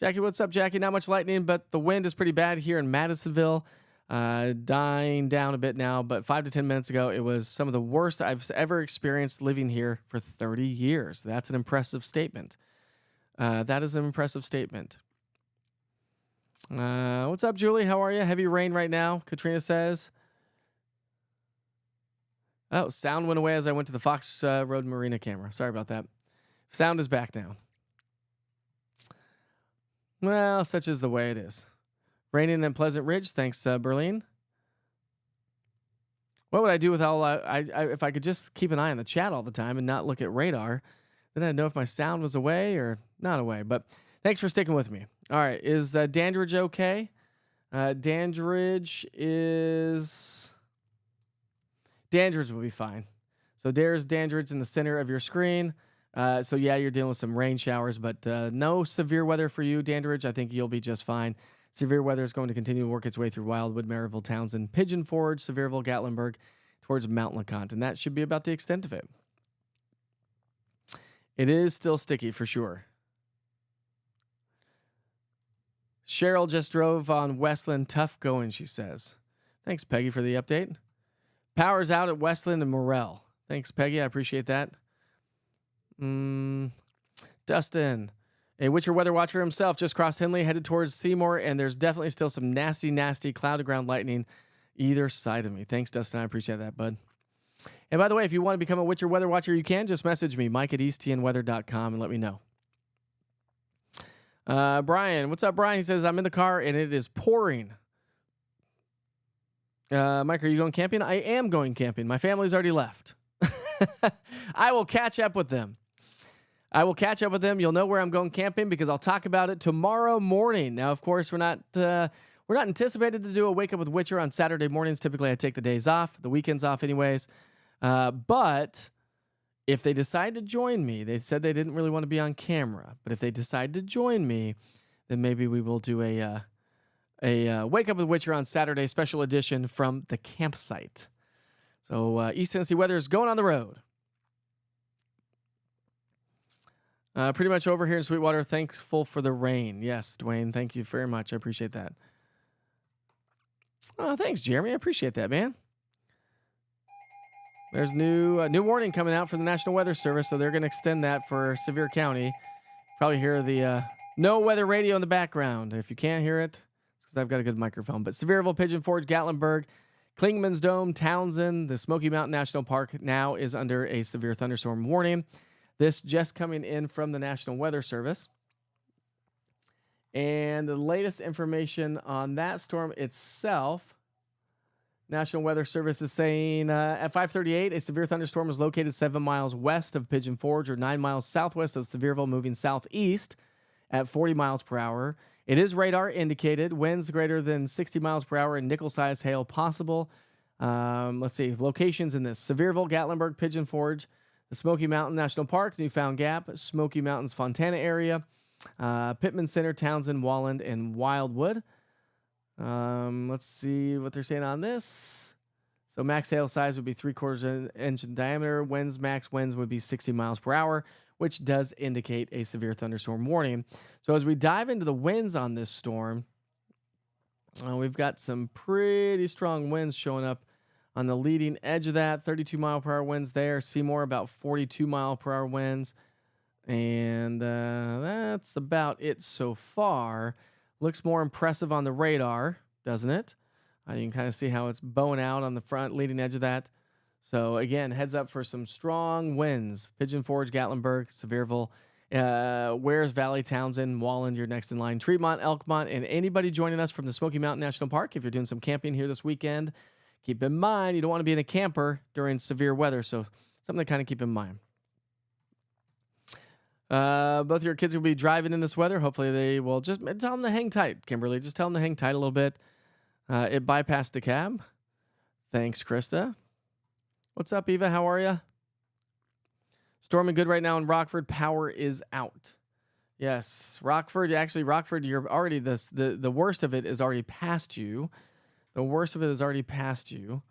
what's up, Jackie? Not much lightning, but the wind is pretty bad here in Madisonville. Dying down a bit now, but 5 to 10 minutes ago, it was some of the worst I've ever experienced living here for 30 years. That's an impressive statement. That is an impressive statement. What's up, Julie? How are you? Heavy rain right now, Katrina says. Oh, sound went away as I went to the Fox Road Marina camera. Sorry about that. Sound is back now. Well, such is the way it is. Raining in Pleasant Ridge. Thanks, Berlin. What would I do with all if I could just keep an eye on the chat all the time and not look at radar? Then I'd know if my sound was away or not away. But thanks for sticking with me. All right, is Dandridge okay? Dandridge will be fine. So there's Dandridge in the center of your screen. So yeah, you're dealing with some rain showers, but no severe weather for you, Dandridge. I think you'll be just fine. Severe weather is going to continue to work its way through Wildwood, Maryville, Townsend, Pigeon Forge, Sevierville, Gatlinburg, towards Mount LeConte, and that should be about the extent of it. It is still sticky for sure. Cheryl just drove on Westland. Tough going, she says. Thanks, Peggy, for the update. Power's out at Westland and Morel. Thanks, Peggy. I appreciate that. Dustin, a Witcher weather watcher himself, just crossed Henley, headed towards Seymour, and there's definitely still some nasty cloud-to-ground lightning either side of me. Thanks, Dustin. I appreciate that, bud. And by the way, if you want to become a Witcher weather watcher, you can just message me, mike@easttnweather.com, and let me know. Brian, what's up, Brian? He says, I'm in the car, and it is pouring. Mike, are you going camping? I am going camping. My family's already left. I will catch up with them. I will catch up with them. You'll know where I'm going camping because I'll talk about it tomorrow morning. Now, of course, we're not anticipated to do a wake up with Witcher on Saturday mornings. Typically, I take the days off, the weekends off, anyways. But if they decide to join me, they said they didn't really want to be on camera. But if they decide to join me, then maybe we will do a wake up with Witcher on Saturday special edition from the campsite. So East Tennessee weather is going on the road. Pretty much over here in Sweetwater. Thankful for the rain. Yes, Dwayne. Thank you very much. I appreciate that. Oh, thanks, Jeremy. I appreciate that, man. There's new warning coming out from the National Weather Service, so they're going to extend that for Sevier County. Probably hear the no weather radio in the background. If you can't hear it, it's because I've got a good microphone. But Sevierville, Pigeon Forge, Gatlinburg, Klingman's Dome, Townsend, the Smoky Mountain National Park now is under a severe thunderstorm warning. This just coming in from the National Weather Service. And the latest information on that storm itself, National Weather Service is saying at 5:38, a severe thunderstorm was located 7 miles west of Pigeon Forge or 9 miles southwest of Sevierville, moving southeast at 40 miles per hour. It is radar indicated. Winds greater than 60 miles per hour and nickel-sized hail possible. Let's see. Locations in this. Sevierville, Gatlinburg, Pigeon Forge, the Smoky Mountain National Park, Newfound Gap, Smoky Mountains, Fontana area, Pittman Center, Townsend, Walland, and Wildwood. Let's see what they're saying on this. So max hail size would be 3/4 inch in diameter. Max winds would be 60 miles per hour, which does indicate a severe thunderstorm warning. So as we dive into the winds on this storm, we've got some pretty strong winds showing up on the leading edge of that. 32 mile per hour winds there. Seymour about 42 mile per hour winds. And that's about it so far. Looks more impressive on the radar, doesn't it? You can kind of see how it's bowing out on the front leading edge of that. So again, heads up for some strong winds. Pigeon Forge, Gatlinburg, Sevierville, Wares Valley, Townsend, Walland, you're next in line. Tremont, Elkmont, and anybody joining us from the Smoky Mountain National Park, if you're doing some camping here this weekend, keep in mind you don't want to be in a camper during severe weather. So something to kind of keep in mind. Both your kids will be driving in this weather. Hopefully they will just tell them to hang tight, Kimberly. Just tell them to hang tight a little bit. It bypassed the cab. Thanks, Krista. What's up, Eva? How are you? Storming good right now in Rockford. Power is out. Yes, Rockford. Actually, Rockford, you're already the worst of it is already past you. The worst of it is already past you.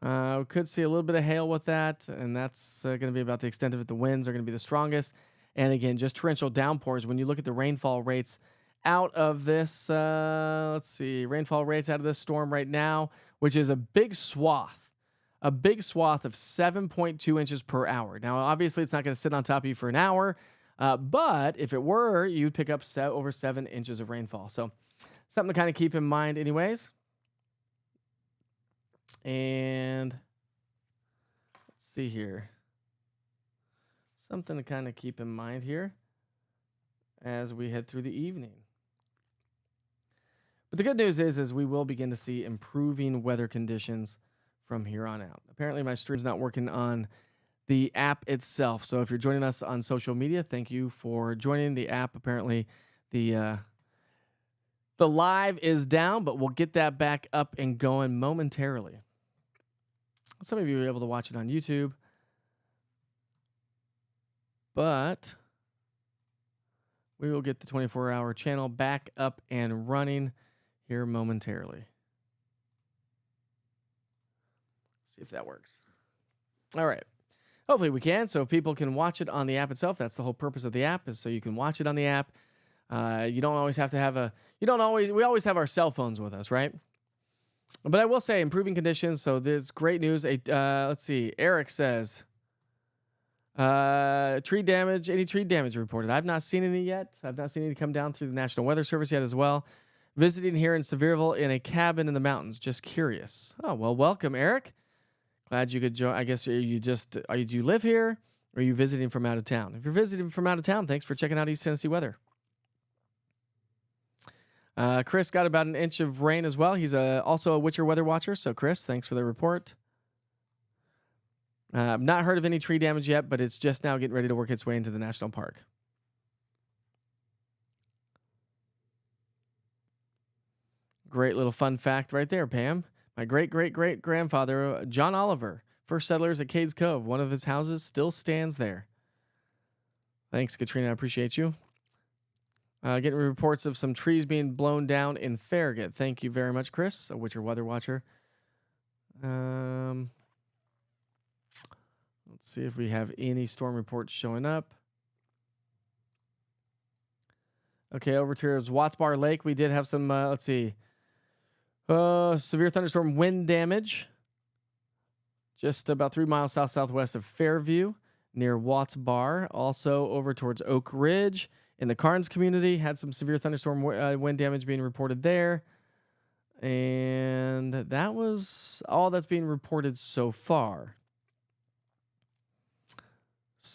We could see a little bit of hail with that, and that's going to be about the extent of it. The winds are going to be the strongest. And again, just torrential downpours. When you look at the rainfall rates out of this, let's see, rainfall rates out of this storm right now, which is a big swath of 7.2 inches per hour. Now, obviously, it's not going to sit on top of you for an hour, but if it were, you'd pick up over 7 inches of rainfall. So something to kind of keep in mind anyways. And let's see here. Something to kind of keep in mind here as we head through the evening. But the good news is we will begin to see improving weather conditions from here on out. Apparently my stream's not working on the app itself. So if you're joining us on social media, thank you for joining the app. Apparently the live is down, but we'll get that back up and going momentarily. Some of you are able to watch it on YouTube. But we will get the 24-hour channel back up and running here momentarily. See if that works. All right. Hopefully we can, so people can watch it on the app itself. That's the whole purpose of the app, is so you can watch it on the app. You don't always have to have we always have our cell phones with us, right? But I will say improving conditions. So there's great news. Let's see. Eric says, tree damage, any tree damage reported? I've not seen any yet. I've not seen any come down through the National Weather Service yet as well. Visiting here in Sevierville in a cabin in the mountains. Just curious. Oh, well, welcome, Eric. Glad you could join. I guess do you live here or are you visiting from out of town? If you're visiting from out of town, thanks for checking out East Tennessee weather. Chris got about an inch of rain as well. He's also a Witcher weather watcher. So Chris, thanks for the report. I've not heard of any tree damage yet, but it's just now getting ready to work its way into the national park. Great little fun fact right there, Pam. My great-great-great-grandfather, John Oliver, first settlers at Cades Cove. One of his houses still stands there. Thanks, Katrina. I appreciate you. Getting reports of some trees being blown down in Farragut. Thank you very much, Chris, a Witcher Weather Watcher. Let's see if we have any storm reports showing up. Okay, over towards Watts Bar Lake, we did have some, let's see, severe thunderstorm wind damage. Just about 3 miles southwest of Fairview near Watts Bar. Also over towards Oak Ridge in the Carnes community. Had some severe thunderstorm wind damage being reported there. And that was all that's being reported so far.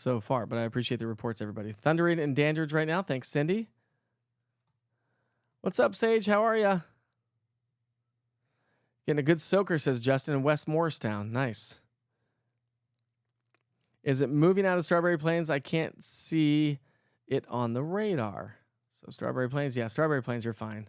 But I appreciate the reports, everybody. Thundering in Dandridge right now. Thanks, Cindy. What's up, Sage? How are ya? Getting a good soaker, says Justin in West Morristown. Nice. Is it moving out of Strawberry Plains? I can't see it on the radar. So Strawberry Plains, yeah, Strawberry Plains, you're fine.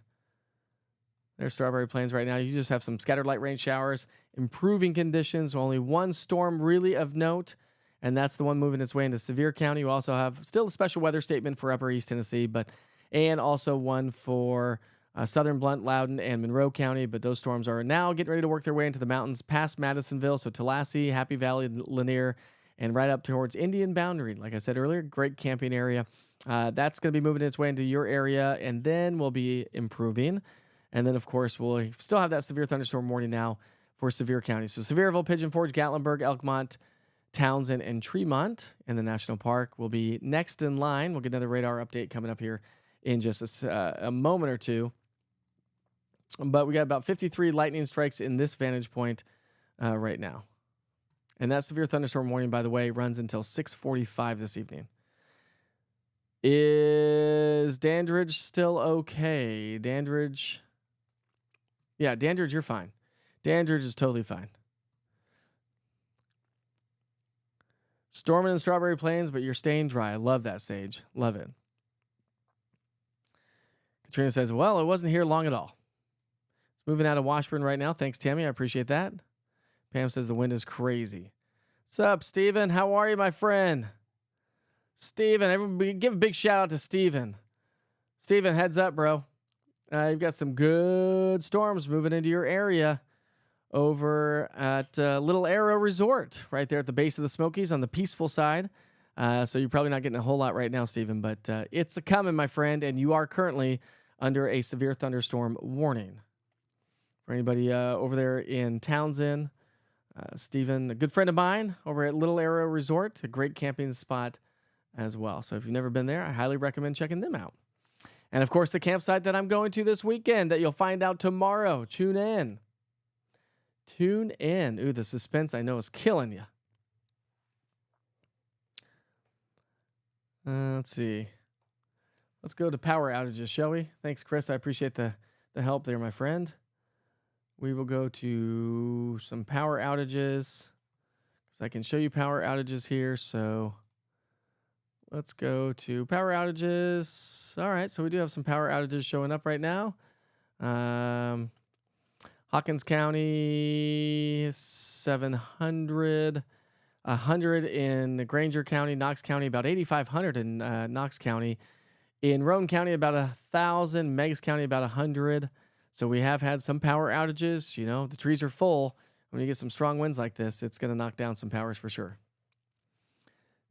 There's Strawberry Plains right now. You just have some scattered light rain showers, improving conditions. Only one storm really of note, and that's the one moving its way into Sevier County. You also have still a special weather statement for Upper East Tennessee, and also one for Southern Blount, Loudoun, and Monroe County. But those storms are now getting ready to work their way into the mountains past Madisonville. So Tallahassee, Happy Valley, Lanier, and right up towards Indian Boundary. Like I said earlier, great camping area. That's going to be moving its way into your area, and then we'll be improving. And then, of course, we'll still have that severe thunderstorm warning now for Sevier County. So Sevierville, Pigeon Forge, Gatlinburg, Elkmont, Townsend, and Tremont in the national park will be next in line. We'll get another radar update coming up here in just a moment or two. But we got about 53 lightning strikes in this vantage point right now. And that severe thunderstorm warning, by the way, runs until 6:45 this evening. Is Dandridge still okay? Dandridge. Yeah, Dandridge, you're fine. Dandridge is totally fine. Storming in Strawberry Plains, but you're staying dry. I love that, Sage. Love it. Katrina says, well, it wasn't here long at all. It's moving out of Washburn right now. Thanks, Tammy. I appreciate that. Pam says the wind is crazy. What's up, Steven? How are you, my friend? Steven, everybody give a big shout out to Steven. Steven, heads up, bro. You've got some good storms moving into your area over at Little Arrow Resort, right there at the base of the Smokies on the peaceful side. So you're probably not getting a whole lot right now, Steven, but it's a coming, my friend, and you are currently under a severe thunderstorm warning. For anybody over there in Townsend, Steven, a good friend of mine over at Little Arrow Resort, a great camping spot as well. So if you've never been there, I highly recommend checking them out. And of course, the campsite that I'm going to this weekend that you'll find out tomorrow. Tune in. Tune in. Ooh, the suspense I know is killing you. Let's see. Let's go to power outages, shall we? Thanks, Chris. I appreciate the help there, my friend. We will go to some power outages because I can show you power outages here. So let's go to power outages. All right, so we do have some power outages showing up right now. Hawkins County, 700, 100 in Granger County, Knox County, about 8,500 in Knox County. In Roane County, about 1,000. Meigs County, about 100. So we have had some power outages. You know, the trees are full. When you get some strong winds like this, it's going to knock down some powers for sure.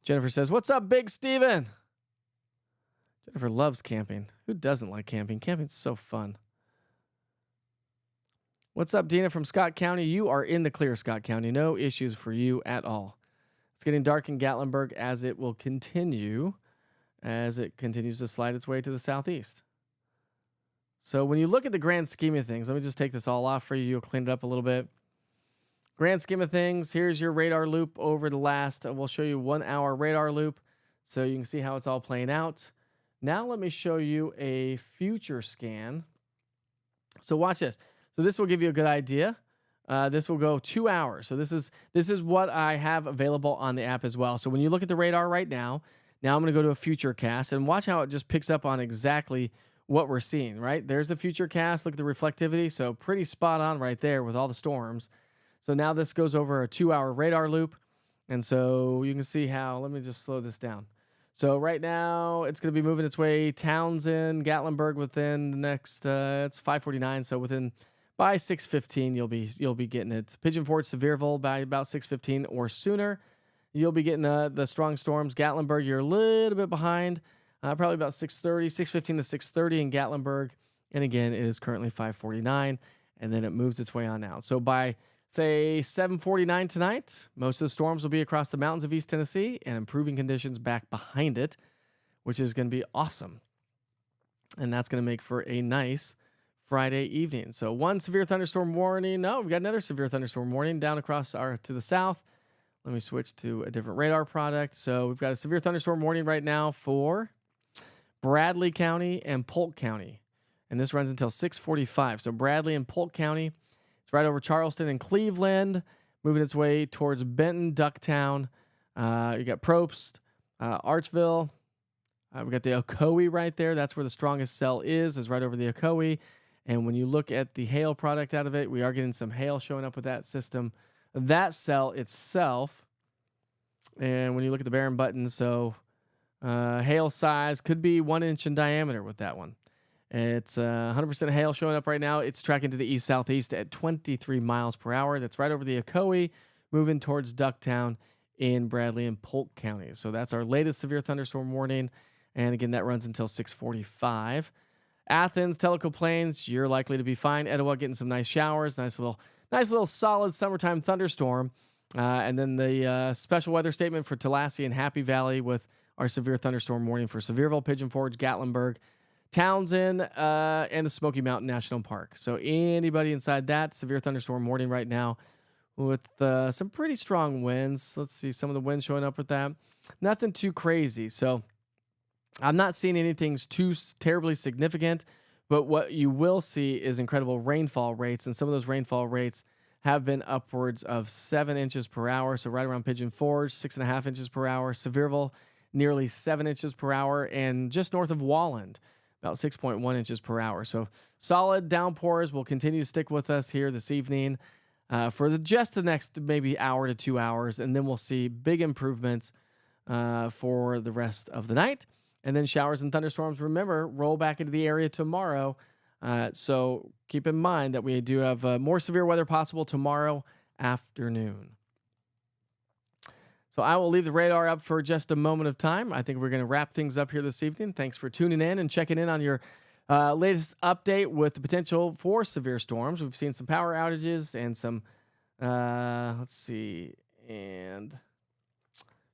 Jennifer says, what's up, Big Steven? Jennifer loves camping. Who doesn't like camping? Camping's so fun. What's up, Dina from Scott County? You are in the clear, Scott County. No issues for you at all. It's getting dark in Gatlinburg as it will continue, as it continues to slide its way to the southeast. So when you look at the grand scheme of things, let me just take this all off for you. You'll clean it up a little bit. Grand scheme of things, here's your radar loop over the last, we'll show you 1 hour radar loop so you can see how it's all playing out. Now let me show you a future scan. So watch this. So this will give you a good idea This will go 2 hours. So this is what I have available on the app as well. So when you look at the radar right now, I'm going to go to a future cast and watch how it just picks up on exactly what we're seeing. Right there's the future cast. Look at the reflectivity. So pretty spot on right there with all the storms. So now this goes over a 2-hour radar loop, and so you can see how. Let me just slow this down. So right now it's going to be moving its way Townsend, Gatlinburg within the next. It's 5:49, so within by 6:15 you'll be getting it. Pigeon Forge, Sevierville by about 6:15 or sooner. You'll be getting the strong storms. Gatlinburg, you're a little bit behind, probably about 6:30, 6:15 to 6:30 in Gatlinburg. And again, it is currently 5:49, and then it moves its way on out. So by say 7:49 tonight, most of the storms will be across the mountains of East Tennessee and improving conditions back behind it, which is going to be awesome. And that's going to make for a nice Friday evening. So one severe thunderstorm warning. No, we've got another severe thunderstorm warning down across to the south. Let me switch to a different radar product. So we've got a severe thunderstorm warning right now for Bradley County and Polk County. And this runs until 6:45. So Bradley and Polk County, it's right over Charleston and Cleveland, moving its way towards Benton, Ducktown. You got Probst, Archville. We got the Ocoee right there. That's where the strongest cell is right over the Ocoee. And when you look at the hail product out of it, we are getting some hail showing up with that system, that cell itself. And when you look at the Barron button, so hail size could be 1 inch in diameter with that one. It's 100% hail showing up right now. It's tracking to the east-southeast at 23 miles per hour. That's right over the Ocoee, moving towards Ducktown in Bradley and Polk counties. So that's our latest severe thunderstorm warning. And again, that runs until 6:45. Athens, Tellico Plains, you're likely to be fine. Etowah getting some nice showers, nice little solid summertime thunderstorm. And then the special weather statement for Tallahassee and Happy Valley with our severe thunderstorm warning for Sevierville, Pigeon Forge, Gatlinburg, Townsend, and the Smoky Mountain National Park. So anybody inside that severe thunderstorm warning right now with some pretty strong winds. Let's see some of the winds showing up with that. Nothing too crazy. So I'm not seeing anything too terribly significant, but what you will see is incredible rainfall rates. And some of those rainfall rates have been upwards of 7 inches per hour. So right around Pigeon Forge, 6.5 inches per hour. Sevierville, nearly 7 inches per hour. And just north of Walland, about 6.1 inches per hour. So solid downpours will continue to stick with us here this evening for just the next maybe hour to 2 hours. And then we'll see big improvements for the rest of the night. And then showers and thunderstorms, remember, roll back into the area tomorrow. So keep in mind that we do have more severe weather possible tomorrow afternoon. So I will leave the radar up for just a moment of time. I think we're going to wrap things up here this evening. Thanks for tuning in and checking in on your latest update with the potential for severe storms. We've seen some power outages and some,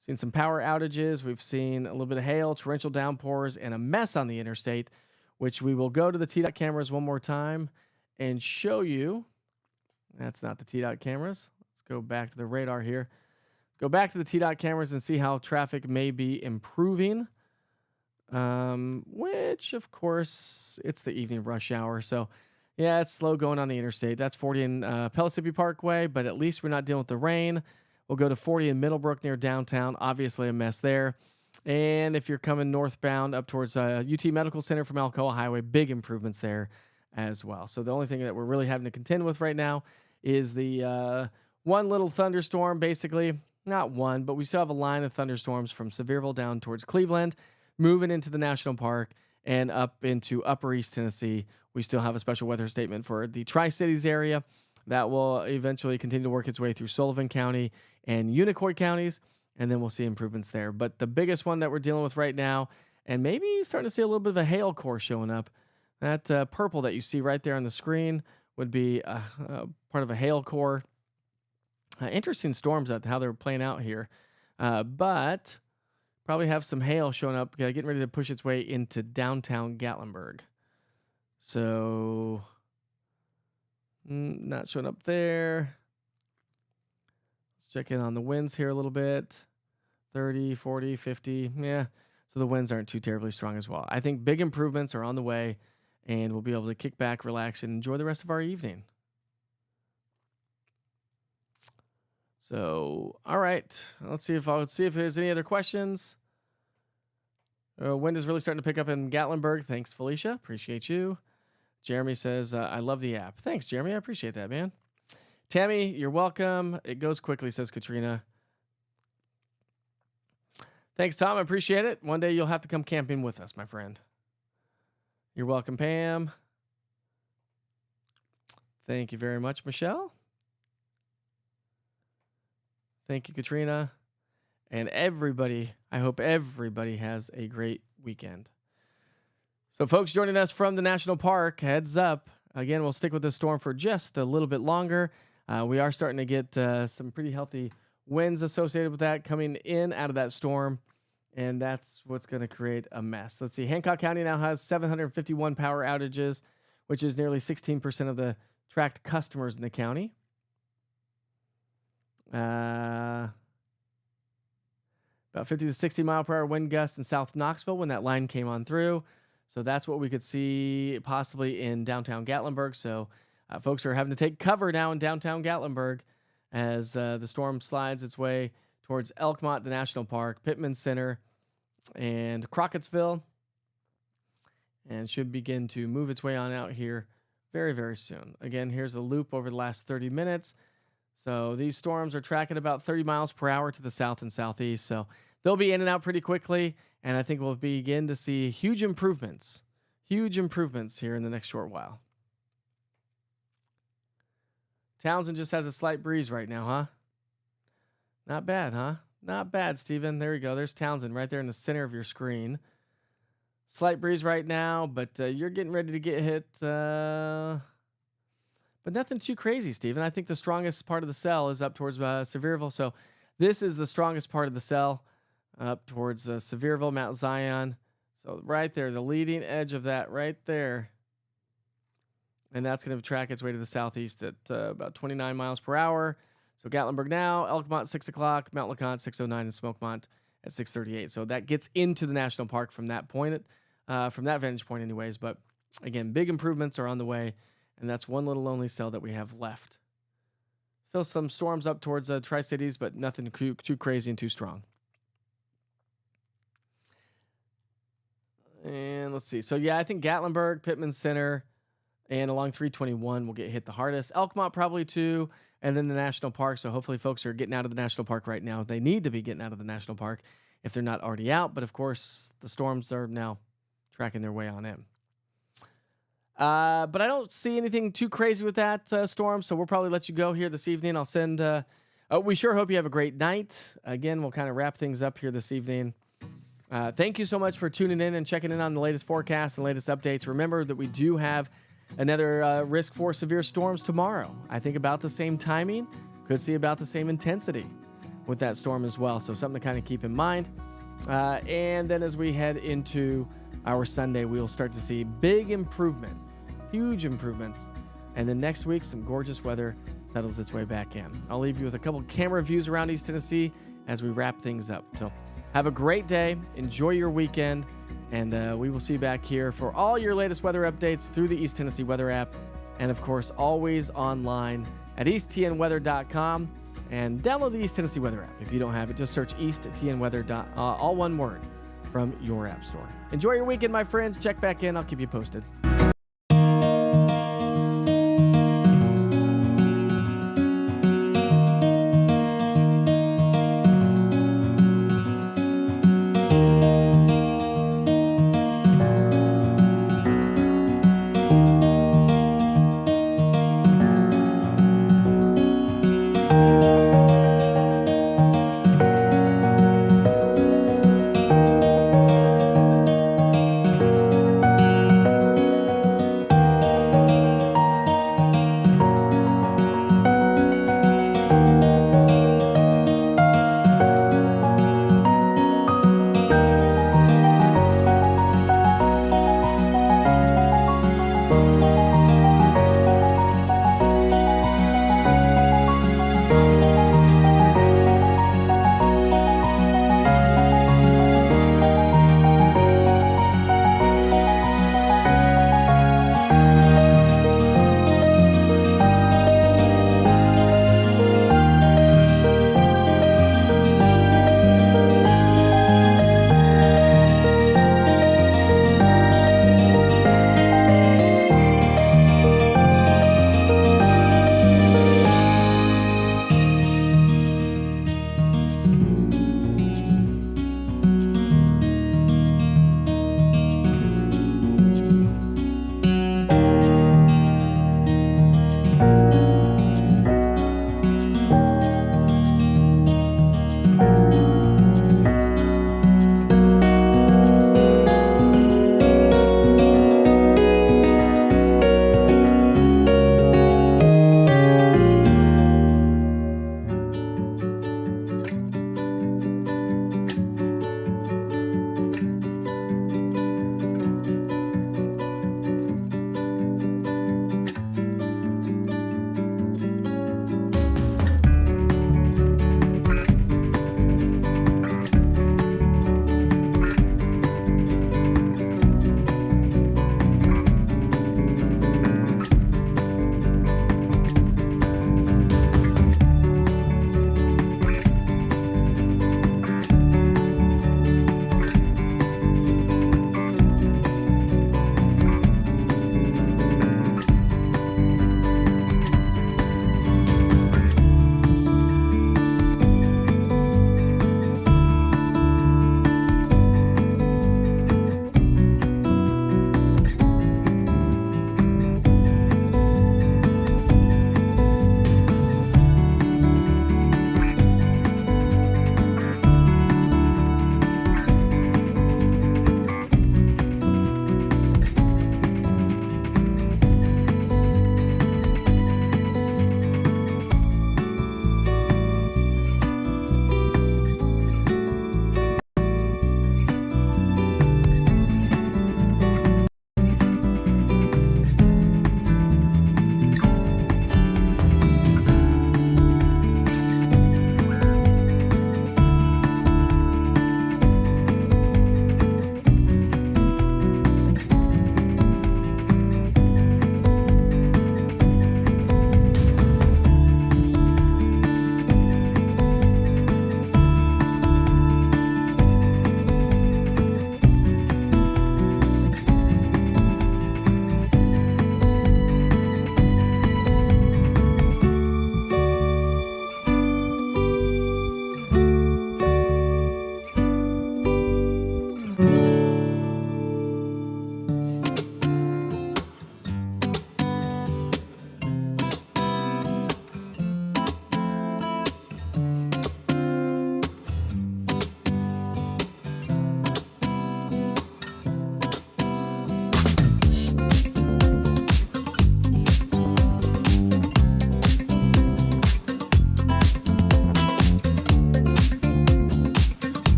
seen some power outages. We've seen a little bit of hail, torrential downpours, and a mess on the interstate, which we will go to the T-Dot cameras one more time and show you. That's not the T-Dot cameras. Let's go back to the radar here. Go back to the T-Dot cameras and see how traffic may be improving, which, of course, it's the evening rush hour. So, yeah, it's slow going on the interstate. That's 40 in Pellissippi Parkway, but at least we're not dealing with the rain. We'll go to 40 in Middlebrook near downtown. Obviously, a mess there. And if you're coming northbound up towards UT Medical Center from Alcoa Highway, big improvements there as well. So the only thing that we're really having to contend with right now is the one little thunderstorm, basically. Not one, but we still have a line of thunderstorms from Sevierville down towards Cleveland, moving into the National Park and up into Upper East Tennessee. We still have a special weather statement for the Tri-Cities area that will eventually continue to work its way through Sullivan County and Unicoi counties, and then we'll see improvements there. But the biggest one that we're dealing with right now, and maybe starting to see a little bit of a hail core showing up, that purple that you see right there on the screen would be part of a hail core. Interesting storms at how they're playing out here, but probably have some hail showing up, getting ready to push its way into downtown Gatlinburg. So, not showing up there. Let's check in on the winds here a little bit. 30, 40, 50. Yeah, so the winds aren't too terribly strong as well. I think big improvements are on the way, and we'll be able to kick back, relax, and enjoy the rest of our evening. So, all right. Let's see if there's any other questions. Wind is really starting to pick up in Gatlinburg. Thanks, Felicia. Appreciate you. Jeremy says, I love the app. Thanks, Jeremy. I appreciate that, man. Tammy, you're welcome. It goes quickly, says Katrina. Thanks, Tom. I appreciate it. One day you'll have to come camping with us, my friend. You're welcome, Pam. Thank you very much, Michelle. Thank you, Katrina. And everybody, I hope everybody has a great weekend. So, folks joining us from the national park, heads up. Again, we'll stick with this storm for just a little bit longer. We are starting to get some pretty healthy winds associated with that coming in out of that storm, and that's what's going to create a mess. Let's see. Hancock County now has 751 power outages, which is nearly 16% of the tracked customers in the county. About 50 to 60 mile per hour wind gusts in South Knoxville when that line came on through. So that's what we could see possibly in downtown Gatlinburg. So folks are having to take cover now in downtown Gatlinburg as the storm slides its way towards Elkmont, the national park, Pittman Center, and Crockett'sville, and should begin to move its way on out here very, very soon. Again, here's a loop over the last 30 minutes. So these storms are tracking about 30 miles per hour to the south and southeast. So they'll be in and out pretty quickly. And I think we'll begin to see huge improvements here in the next short while. Townsend just has a slight breeze right now, huh? Not bad, huh? Not bad, Steven. There you go. There's Townsend right there in the center of your screen. Slight breeze right now, but you're getting ready to get hit. But nothing too crazy, Steven. I think the strongest part of the cell is up towards Sevierville. So this is the strongest part of the cell up towards Sevierville, Mount Zion. So right there, the leading edge of that right there. And that's going to track its way to the southeast at about 29 miles per hour. So Gatlinburg now, Elkmont 6 o'clock, Mount LeConte 6:09, and Smokemont at 6:38. So that gets into the national park from that point, from that vantage point anyways. But again, big improvements are on the way. And that's one little lonely cell that we have left. Still some storms up towards Tri-Cities, but nothing too crazy and too strong. And let's see. So, yeah, I think Gatlinburg, Pittman Center, and along 321 will get hit the hardest. Elkmont probably too, and then the national park. So hopefully folks are getting out of the national park right now. They need to be getting out of the national park if they're not already out. But, of course, the storms are now tracking their way on in. But I don't see anything too crazy with that storm, so we'll probably let you go here this evening. I'll send. We sure hope you have a great night. Again, we'll kind of wrap things up here this evening. Thank you so much for tuning in and checking in on the latest forecast and latest updates. Remember that we do have another risk for severe storms tomorrow. I think about the same timing, could see about the same intensity with that storm as well. So something to kind of keep in mind. And then as we head into our Sunday, we will start to see big improvements, huge improvements. And then next week, some gorgeous weather settles its way back in. I'll leave you with a couple camera views around East Tennessee as we wrap things up. So have a great day. Enjoy your weekend. And we will see you back here for all your latest weather updates through the East Tennessee Weather app. And of course, always online at easttnweather.com. And download the East Tennessee Weather app. If you don't have it, just search easttnweather, all one word, from your app store. Enjoy your weekend, my friends. Check back in. I'll keep you posted.